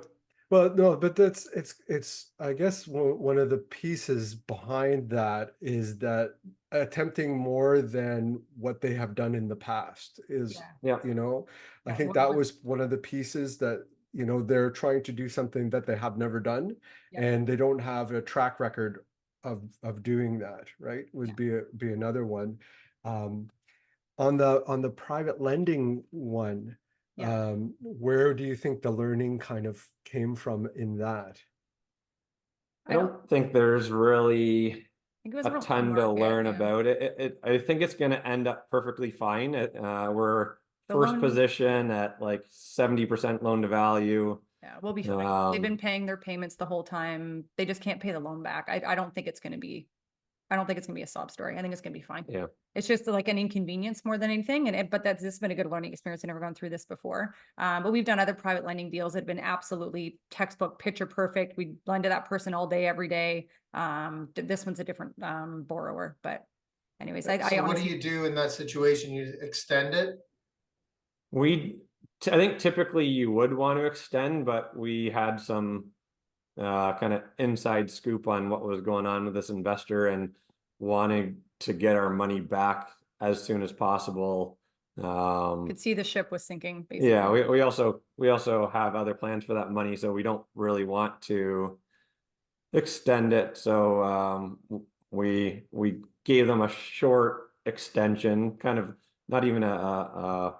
S2: Well, no, but that's it's I guess one of the pieces behind that is that attempting more than what they have done in the past is,
S4: Yeah.
S2: you know, I
S3: Yeah,
S2: think that was one of the pieces that, you know, they're trying to do something that they have never done,
S3: Yeah.
S2: and they don't have a track record of doing that, right? Would be another one. On the private lending one, where do you think the learning kind of came from in that?
S4: I don't think there's really
S3: think it was
S4: a
S3: real
S4: ton to
S3: market,
S4: learn
S3: yeah.
S4: about it. I think it's going to end up perfectly fine. We're
S3: The
S4: first
S3: loan-
S4: position at like 70% loan to value.
S3: Yeah, we'll be fine. They've been paying their payments the whole time. They just can't pay the loan back. I don't think it's gonna be a sob story. I think it's gonna be fine.
S4: Yeah.
S3: It's just like an inconvenience more than anything. But this has been a good learning experience. I've never gone through this before. But we've done other private lending deals that have been absolutely textbook, picture perfect. We lend to that person all day, every day. This one's a different borrower, but anyways,
S1: So
S3: I
S1: what do
S3: honestly,
S1: you do in that situation? You extend it?
S4: I think typically you would want to extend, but we had some kind of inside scoop on what was going on with this investor and wanting to get our money back as soon as possible.
S3: could see the ship was sinking, basically.
S4: Yeah, we also have other plans for that money, so we don't really want to extend it. So we gave them a short extension, kind of not even a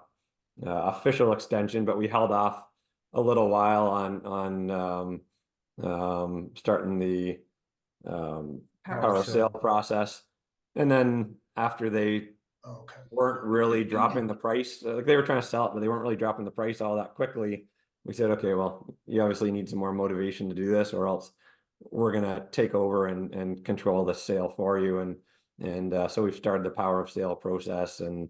S4: official extension, but we held off a little while on starting the power of sale process. And then after they
S1: Okay.
S4: weren't really dropping the price, like they were trying to sell it, but they weren't really dropping the price all that quickly. We said, okay, well, you obviously need some more motivation to do this, or else we're gonna take over and control the sale for you. And so we've started the power of sale process, and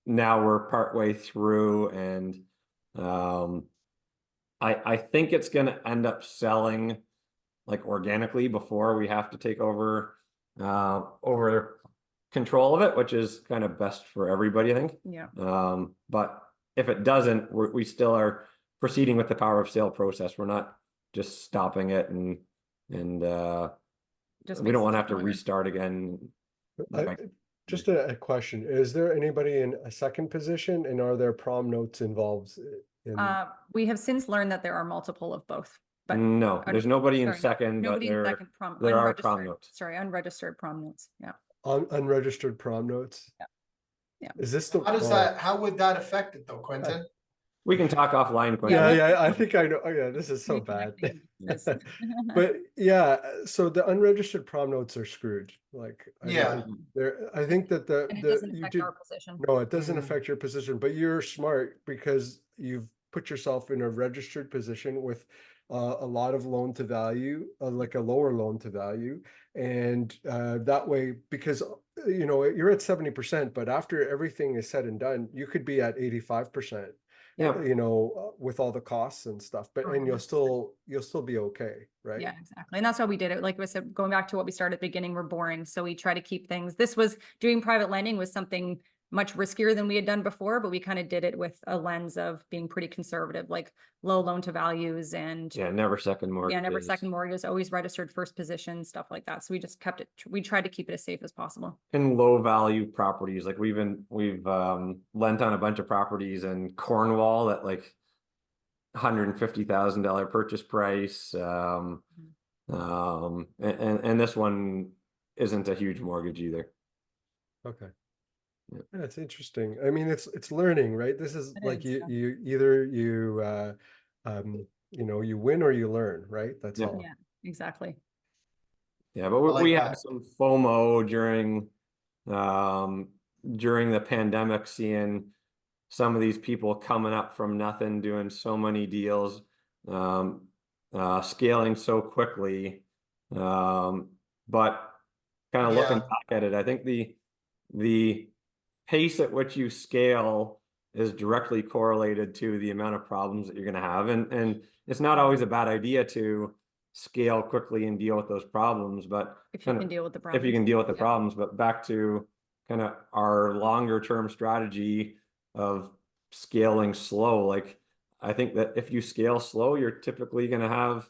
S4: now we're partway through, and I think it's gonna end up selling like organically before we have to take over control of it, which is kind of best for everybody, I think.
S3: Yeah.
S4: But if it doesn't, we still are proceeding with the power of sale process. We're not just stopping it and
S3: Just
S4: we don't want to
S3: makes
S4: have to
S3: it
S4: restart again.
S2: Just a question. Is there anybody in a second position, and are there prom notes involved in?
S3: We have since learned that there are multiple of both. But
S4: No, there's nobody in
S3: sorry,
S4: second, but
S3: nobody in
S4: there
S3: second
S4: are prom
S3: unregistered-
S4: notes.
S3: Sorry, unregistered prom notes. Yeah.
S2: Unregistered prom notes?
S3: Yeah.
S2: Is this the?
S1: How does
S2: oh,
S1: that, how would that affect it though, Quentin?
S4: We can talk offline, Quentin.
S2: Yeah,
S3: Yeah,
S2: yeah, I think I know. Oh, yeah, this is so bad.
S3: Reconnecting is-
S2: But yeah, so the unregistered prom notes are screwed. Like, I don't
S1: Yeah.
S2: think they're, I think that
S3: And it
S2: the,
S3: doesn't
S2: you
S3: affect
S2: did,
S3: our position.
S2: no, it doesn't
S1: Mhm.
S2: affect your position, but you're smart because you've put yourself in a registered position with a lot of loan to value, like a lower loan to value. And that way, because you know, you're at 70%, but after everything is said and done, you could be at 85%.
S4: Yeah.
S2: You know, with all the costs and stuff, but and you'll
S3: 100%.
S2: still be okay, right?
S3: Yeah, exactly. And that's why we did it. Like I said, going back to what we started at the beginning, we're boring. So we try to keep things. This was doing private lending was something much riskier than we had done before, but we kind of did it with a lens of being pretty conservative, like low loan to values and
S4: Yeah, never second mortgage.
S3: never second mortgages, always registered first position, stuff like that. So we just kept it, we tried to keep it as safe as possible.
S4: In low value properties, like we've lent on a bunch of properties in Cornwall at like $150,000 purchase price. And this one isn't a huge mortgage either.
S2: Okay.
S4: Yeah.
S2: That's interesting. I mean, it's learning, right? This is
S3: It
S2: like
S3: is,
S2: you either you know, you win or you learn, right? That's
S4: Yeah.
S2: all.
S3: Yeah, exactly.
S4: Yeah, but
S1: I like
S4: we had
S1: that.
S4: some FOMO during the pandemic, seeing some of these people coming up from nothing, doing so many deals, scaling so quickly. But kind of looking
S1: Yeah.
S4: back at it, I think the pace at which you scale is directly correlated to the amount of problems that you're going to have. And it's not always a bad idea to scale quickly and deal with those problems, but
S3: If you can deal with the problem.
S4: if you can deal with the
S3: Yeah.
S4: problems. But back to kind of our longer term strategy of scaling slow, like I think that if you scale slow, you're typically going to have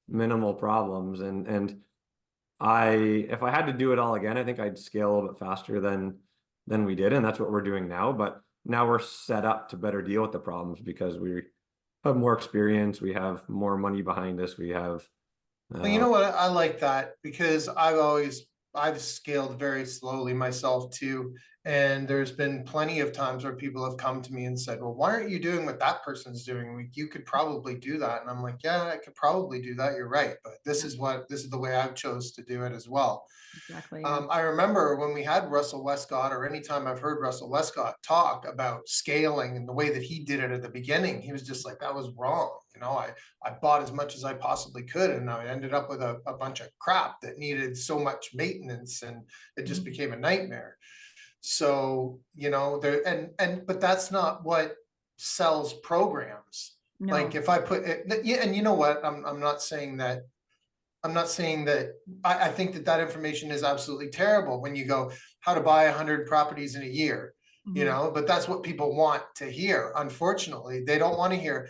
S4: minimal problems. And if I had to do it all again, I think I'd scale a little bit faster than we did, and that's what we're doing now. But now we're set up to better deal with the problems because we have more experience, we have more money behind us, we have
S1: Well, you know what? I like that because I've scaled very slowly myself too. And there's been plenty of times where people have come to me and said, well, why aren't you doing what that person's doing? You could probably do that. And I'm like, yeah, I could probably do that. You're right. But this is the way I've chose to do it as well.
S3: Exactly. Yeah.
S1: I remember when we had Russell Westcott, or anytime I've heard Russell Westcott talk about scaling and the way that he did it at the beginning, he was just like, that was wrong. You know, I bought as much as I possibly could, and I ended up with a bunch of crap that needed so much maintenance, and it just became a nightmare. So, you know, but that's not what sells programs.
S3: No.
S1: Like if I put it, yeah, and you know what, I'm not saying that I think that information is absolutely terrible when you go how to buy 100 properties in a year, you
S3: Mhm.
S1: know, but that's what people want to hear. Unfortunately, they don't want to hear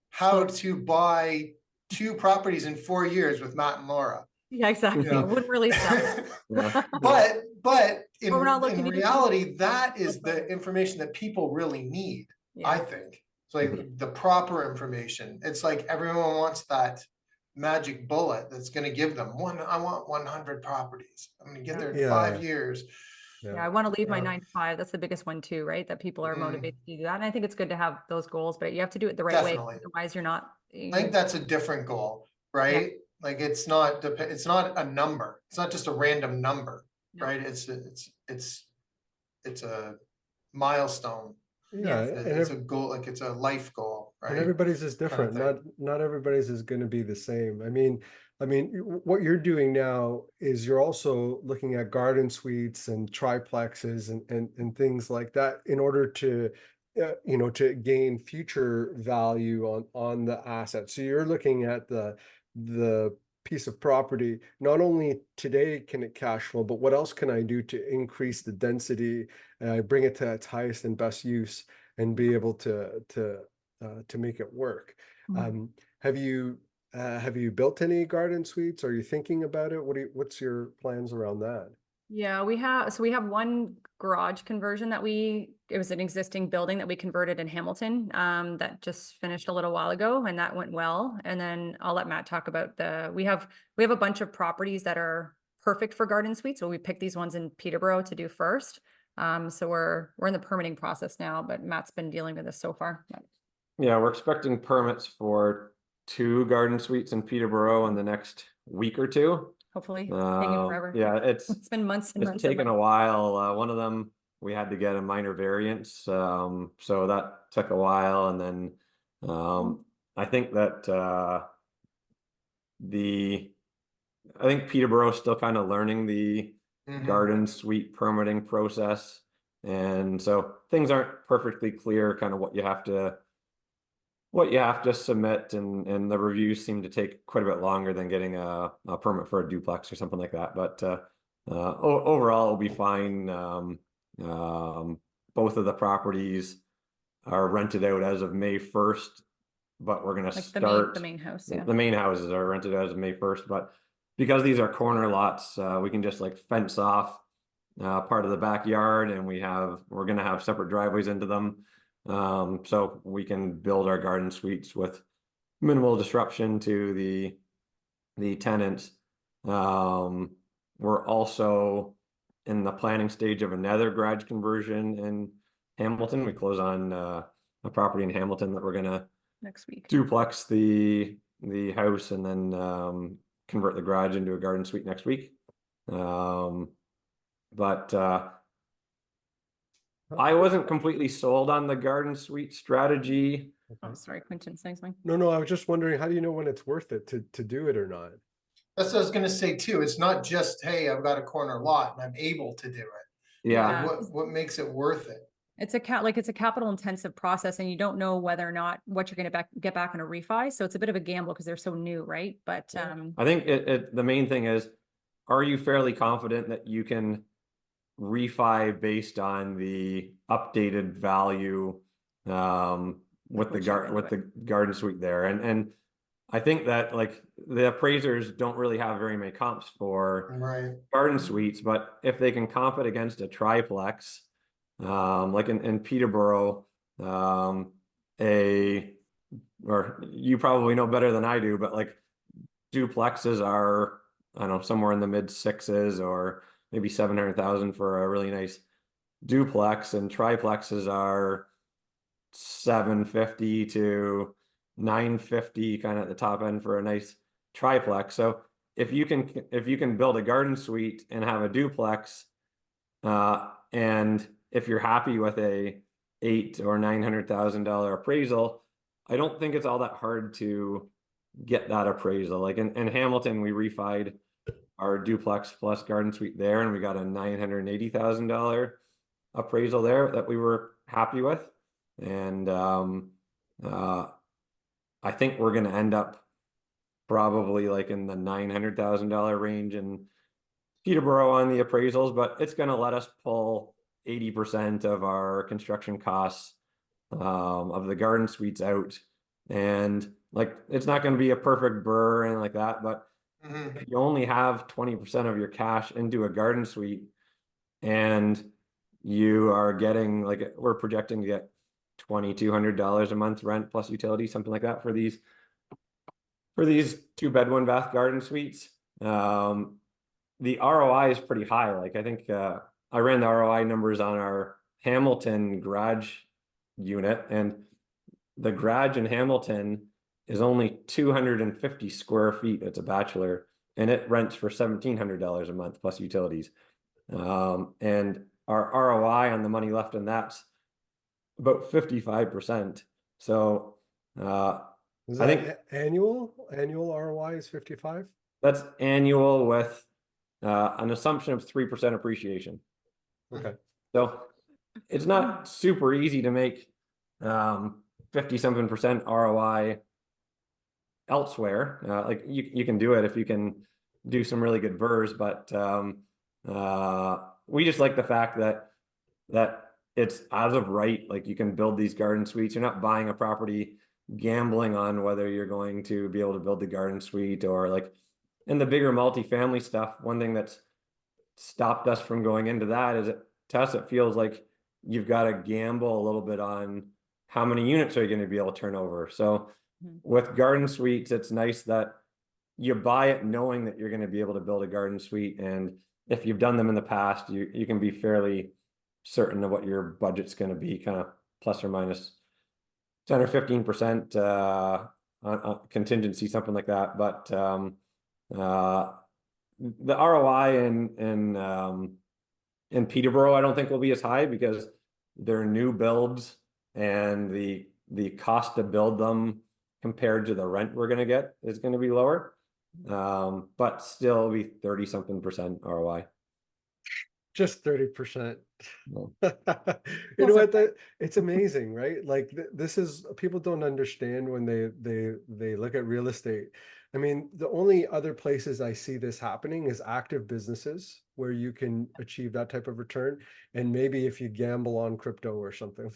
S1: how to buy 2 properties in 4 years with Matt and Laura.
S3: Yeah, exactly.
S1: You know?
S3: It wouldn't really sell.
S4: Yeah.
S1: But in
S3: we're not looking to do
S1: reality, that is the information that people really need, I
S3: Yeah.
S1: think. It's like the proper information. It's like everyone wants that magic bullet that's going to give them I want 100 properties. I'm going to get there in
S2: Yeah.
S1: 5 years.
S3: Yeah, I want to leave my
S1: Yeah.
S3: 9 to 5. That's the biggest one too, right? That people are
S1: Mhm.
S3: motivated to do that. And I think it's good to have those goals, but you have to do it the right way.
S1: Definitely.
S3: Otherwise, you're not.
S1: I think that's a different goal, right? Like it's not a number. It's not just a random number,
S3: No.
S1: right? It's a milestone.
S2: Yeah,
S1: It's a goal, like it's a life goal, right?
S2: and everybody's is different.
S1: Kind of
S2: Not everybody's is going to be the same. I mean, what you're doing now is you're also looking at garden suites and triplexes and things like that in order to, you know, to gain future value on the asset. So you're looking at the piece of property. Not only today can it cash flow, but what else can I do to increase the density, bring it to its highest and best use, and be able to make it work.
S3: Mhm.
S2: Have you built any garden suites? Are you thinking about it? What's your plans around that?
S3: Yeah, we have one garage conversion it was an existing building that we converted in Hamilton, that just finished a little while ago, and that went well. And then I'll let Matt talk about we have a bunch of properties that are perfect for garden suites. So we picked these ones in Peterborough to do first. So we're in the permitting process now, but Matt's been dealing with this so far.
S4: Yeah, we're expecting permits for 2 garden suites in Peterborough in the next week or 2.
S3: Hopefully, taking forever.
S4: Yeah,
S3: It's been months and
S4: it's
S3: months. and
S4: taken a
S3: months.
S4: while. One of them we had to get a minor variance, so that took a while, and then I think that I think Peterborough's still kind of learning the garden suite permitting process, and so things aren't perfectly clear, kind of what you have to submit, and the reviews seem to take quite a bit longer than getting a permit for a duplex or something like that. But overall, it'll be fine. Both of the properties are rented out as of May 1st, but we're gonna
S3: Like
S4: start
S3: the main house, yeah.
S4: the main houses are rented out as of May 1st, but because these are corner lots, we can just like fence off part of the backyard, and we're gonna have separate driveways into them. So we can build our garden suites with minimal disruption to the tenants. We're also in the planning stage of another garage conversion in Hamilton. We close on a property in Hamilton that we're gonna
S3: Next week.
S4: duplex the house and then convert the garage into a garden suite next week. But I wasn't completely sold on the garden suite strategy.
S3: Oh, sorry, Quentin, saying something.
S2: No, I was just wondering, how do you know when it's worth it to do it or not?
S1: That's what I was gonna say too. It's not just, hey, I've got a corner lot and I'm able to do it.
S4: Yeah.
S1: What makes it worth it?
S3: It's a capital intensive process, and you don't know whether or not what you're gonna get back in a refi. So it's a bit of a gamble because they're so new, right? But
S4: I think the main thing is, are you fairly confident that you can refi based on the updated value with the garden suite there? And I think that like the appraisers don't really have very many comps for
S1: Right.
S4: garden suites, but if they can comp it against a triplex, like in Peterborough, or you probably know better than I do, but like duplexes are, I don't know, somewhere in the mid 6s or maybe 700,000 for a really nice duplex, and triplexes are 750 to 950 kind of at the top end for a nice triplex. So if you can build a garden suite and have a duplex, and if you're happy with a $800,000 or $900,000 appraisal, I don't think it's all that hard to get that appraisal. Like in Hamilton, we refied our duplex plus garden suite there, and we got a $980,000 appraisal there that we were happy with. And I think we're going to end up probably like in the $900,000 range in Peterborough on the appraisals, but it's going to let us pull 80% of our construction costs of the garden suites out. And like, it's not going to be a perfect burr and like that, but if you only have 20% of your cash into a garden suite, and you are getting, like, we're projecting to get $2,200 a month rent plus utilities, something like that for these 2-bed 1-bath garden suites. The ROI is pretty high. Like, I think I ran the ROI numbers on our Hamilton garage unit, and the garage in Hamilton is only 250 square feet. It's a bachelor, and it rents for $1,700 a month plus utilities. And our ROI on the money left in that's about 55%. So
S2: Is
S4: I
S2: that
S4: think
S2: annual ROI is 55?
S4: that's annual with an assumption of 3% appreciation.
S2: Okay.
S4: So it's not super easy to make 50-something% ROI elsewhere. Like you can do it if you can do some really good burrs, but we just like the fact that it's as of right. Like, you can build these garden suites. You're not buying a property gambling on whether you're going to be able to build the garden suite, or like in the bigger multifamily stuff. One thing that's stopped us from going into that is to us, it feels like you've got to gamble a little bit on how many units are you going to be able to turn over. So with garden suites, it's nice that you buy it knowing that you're going to be able to build a garden suite. And if you've done them in the past, you can be fairly certain of what your budget's going to be, kind of plus or minus 10 or 15% on contingency, something like that. But the ROI in Peterborough, I don't think will be as high because they're new builds and the cost to build them compared to the rent we're going to get is going to be lower. But still it'll be 30-something% ROI.
S2: Just 30%.
S4: No.
S2: You know what? It's amazing, right? Like this is, people don't understand when they look at real estate. I mean, the only other places I see this happening is active businesses where you can achieve that type of return, and maybe if you gamble on crypto or something,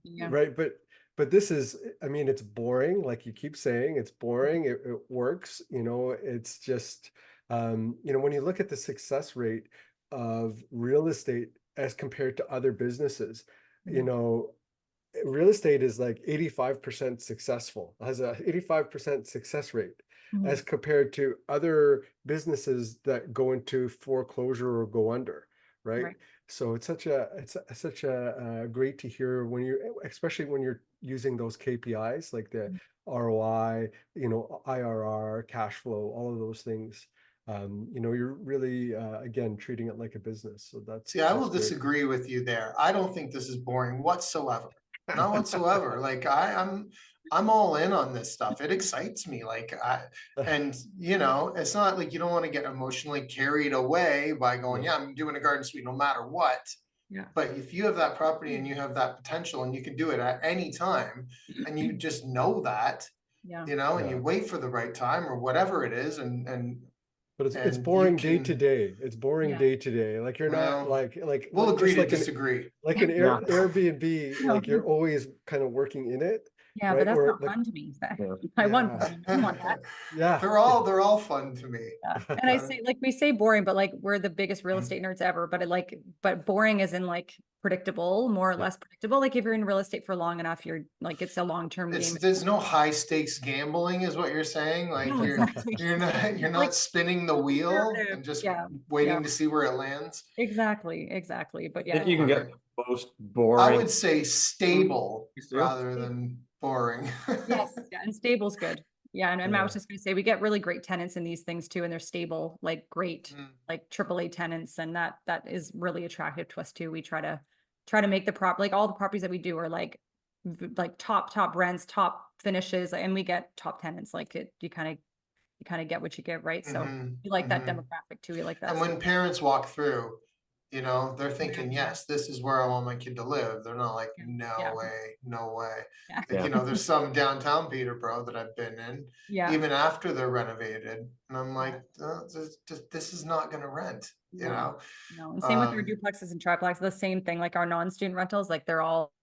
S3: Yeah.
S2: right? But this is, I mean, it's boring. Like you keep saying, it's boring. It works. You know, it's just, you know, when you look at the success rate of real estate as compared to other businesses, you know, real estate is like 85% successful, has a 85% success rate as compared to other businesses that go into foreclosure or go under, right? So it's such a great to hear when you, especially when you're using those KPIs like the ROI, you know, IRR, cash flow, all of those things. You know, you're really again treating it like a business. So that's,
S1: See, I will
S2: great.
S1: disagree with you there. I don't think this is boring whatsoever. Not whatsoever. Like I'm all in on this stuff. It excites me. And you know, it's not like you don't want to get emotionally carried away by going, yeah, I'm doing a garden suite no matter what.
S3: Yeah.
S1: But if you have that property and you have that potential and you can do it at any time and you just know that, you know, and you wait for the right time or whatever it is,
S2: But it's
S1: and
S2: boring
S1: you
S2: day
S1: can,
S2: to day. It's boring day to day. Like you're not
S1: well,
S2: like
S1: we'll agree
S2: just
S1: to
S2: like
S1: disagree.
S2: like an Airbnb, like you're always kind of working in it.
S3: Yeah,
S2: right?
S3: but that's
S2: Or
S3: not
S2: like,
S3: fun to me. I want fun. I want that.
S2: yeah.
S1: They're all fun to me.
S3: And I say, like, we say boring, but like we're the biggest real estate nerds ever. But boring is in like predictable, more or less predictable. Like if you're in real estate for long enough, you're like, it's a long-term game.
S1: There's no high stakes gambling is what you're saying. Like
S3: No, exactly.
S1: you're not
S3: Like,
S1: spinning the wheel and just waiting to see where it lands.
S3: Exactly. But
S4: I think
S3: yeah,
S4: you can get most
S1: I
S4: boring.
S1: would say stable
S4: do?
S1: rather than boring.
S3: yes, and stable's good. Yeah, and I was just gonna say we get really great tenants in these things too, and they're stable, like great, like AAA tenants, and that is really attractive to us too. We try to make like all the properties that we do are like top rents, top finishes, and we get top tenants. Like you kind of get what you get, right? So you like that demographic too. You like that.
S1: And when parents walk through, you know, they're thinking, yes, this is where I want my kid to live. They're not like, no way. Like, you know, there's some downtown Peterborough that I've been in, even after they're renovated. And I'm like, this is not going to rent, you know?
S3: No, and same with our duplexes and triplexes, the same thing, like our non-student rentals, like they're all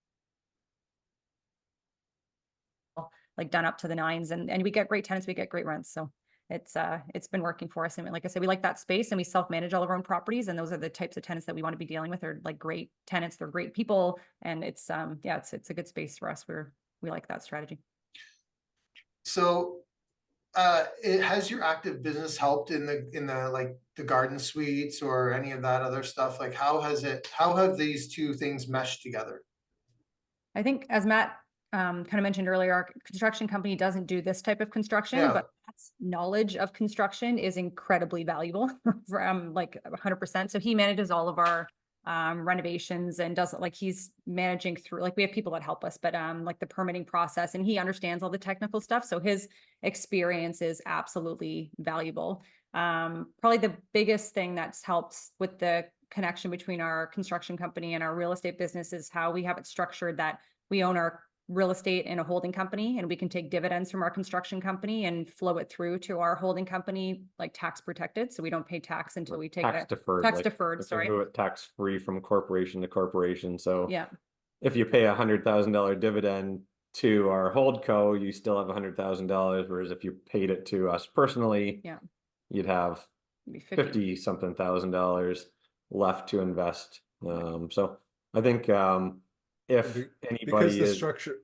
S3: like done up to the nines, and we get great tenants, we get great rents. So it's been working for us. And like I said, we like that space and we self-manage all of our own properties. And those are the types of tenants that we want to be dealing with. They're like great tenants. They're great people. And it's it's a good space for us. We like that strategy.
S1: So has your active business helped in the like the garden suites or any of that other stuff? Like how have these two things meshed together?
S3: I think as Matt kind of mentioned earlier, our construction company doesn't do this type of construction, but Matt's knowledge of construction is incredibly valuable for like 100%. So he manages all of our renovations and does like he's managing through, like we have people that help us, but like the permitting process, and he understands all the technical stuff. So his experience is absolutely valuable. Probably the biggest thing that's helped with the connection between our construction company and our real estate business is how we have it structured that we own our real estate in a holding company, and we can take dividends from our construction company and flow it through to our holding company, like tax protected. So we don't pay tax until we take
S4: tax deferred.
S3: Tax deferred, sorry.
S4: Tax free from corporation to corporation. So
S3: yeah,
S4: if you pay $100,000 dividend to our holdco, you still have $100,000. Whereas if you paid it to us personally, you'd have 50-something thousand left to invest. So I think if anybody
S2: because the
S4: is
S2: structure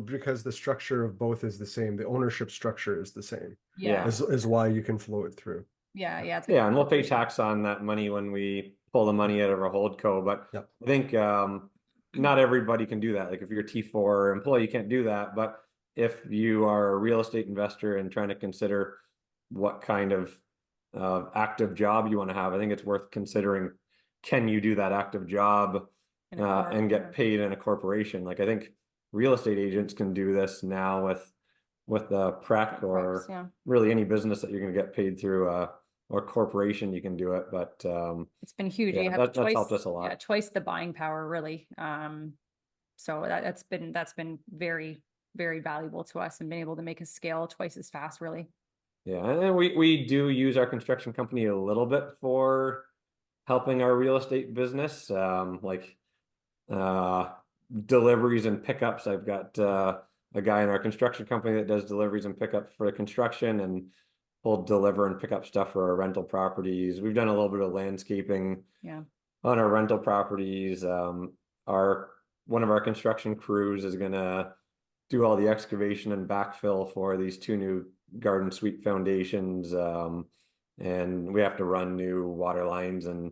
S2: because the structure of both is the same, the ownership structure is the same.
S3: Yeah.
S2: Is why you can flow it through.
S3: Yeah.
S4: And we'll pay tax on that money when we pull the money out of our holdco, but
S2: Yep.
S4: I think not everybody can do that. Like if you're a T4 employee, you can't do that. But if you are a real estate investor and trying to consider what kind of active job you want to have, I think it's worth considering, can you do that active job
S3: In a corp,
S4: and
S3: yeah.
S4: get paid in a corporation? Like I think real estate agents can do this now with the PREC or
S3: Yeah.
S4: really any business that you're going to get paid through or corporation, you can do it. But
S3: It's been huge.
S4: yeah,
S3: You have
S4: that's
S3: twice,
S4: helped us a lot.
S3: yeah, twice the buying power, really. So that's been very, very valuable to us, and being able to make us scale twice as fast, really.
S4: Yeah, and we do use our construction company a little bit for helping our real estate business, like deliveries and pickups. I've got a guy in our construction company that does deliveries and pickups for construction, and we'll deliver and pick up stuff for our rental properties. We've done a little bit of landscaping
S3: Yeah.
S4: on our rental properties. One of our construction crews is gonna do all the excavation and backfill for these 2 new garden suite foundations. And we have to run new water lines and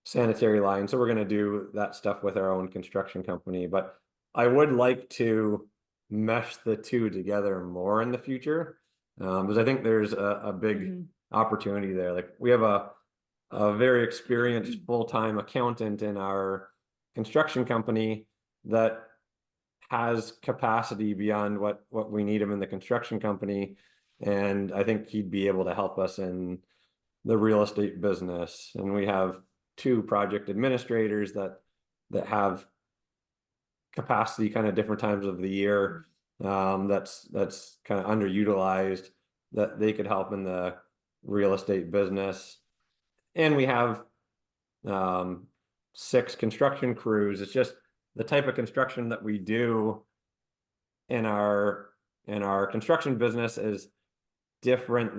S4: sanitary lines. So we're going to do that stuff with our own construction company. But I would like to mesh the two together more in the future, because I think there's a big
S3: Mhm.
S4: opportunity there. Like we have a very experienced full-time accountant in our construction company that has capacity beyond what we need him in the construction company, and I think he'd be able to help us in the real estate business. And we have 2 project administrators that have capacity kind of different times of the year, that's kind of underutilized, that they could help in the real estate business. And we have 6 construction crews. It's just the type of construction that we do in our construction business is different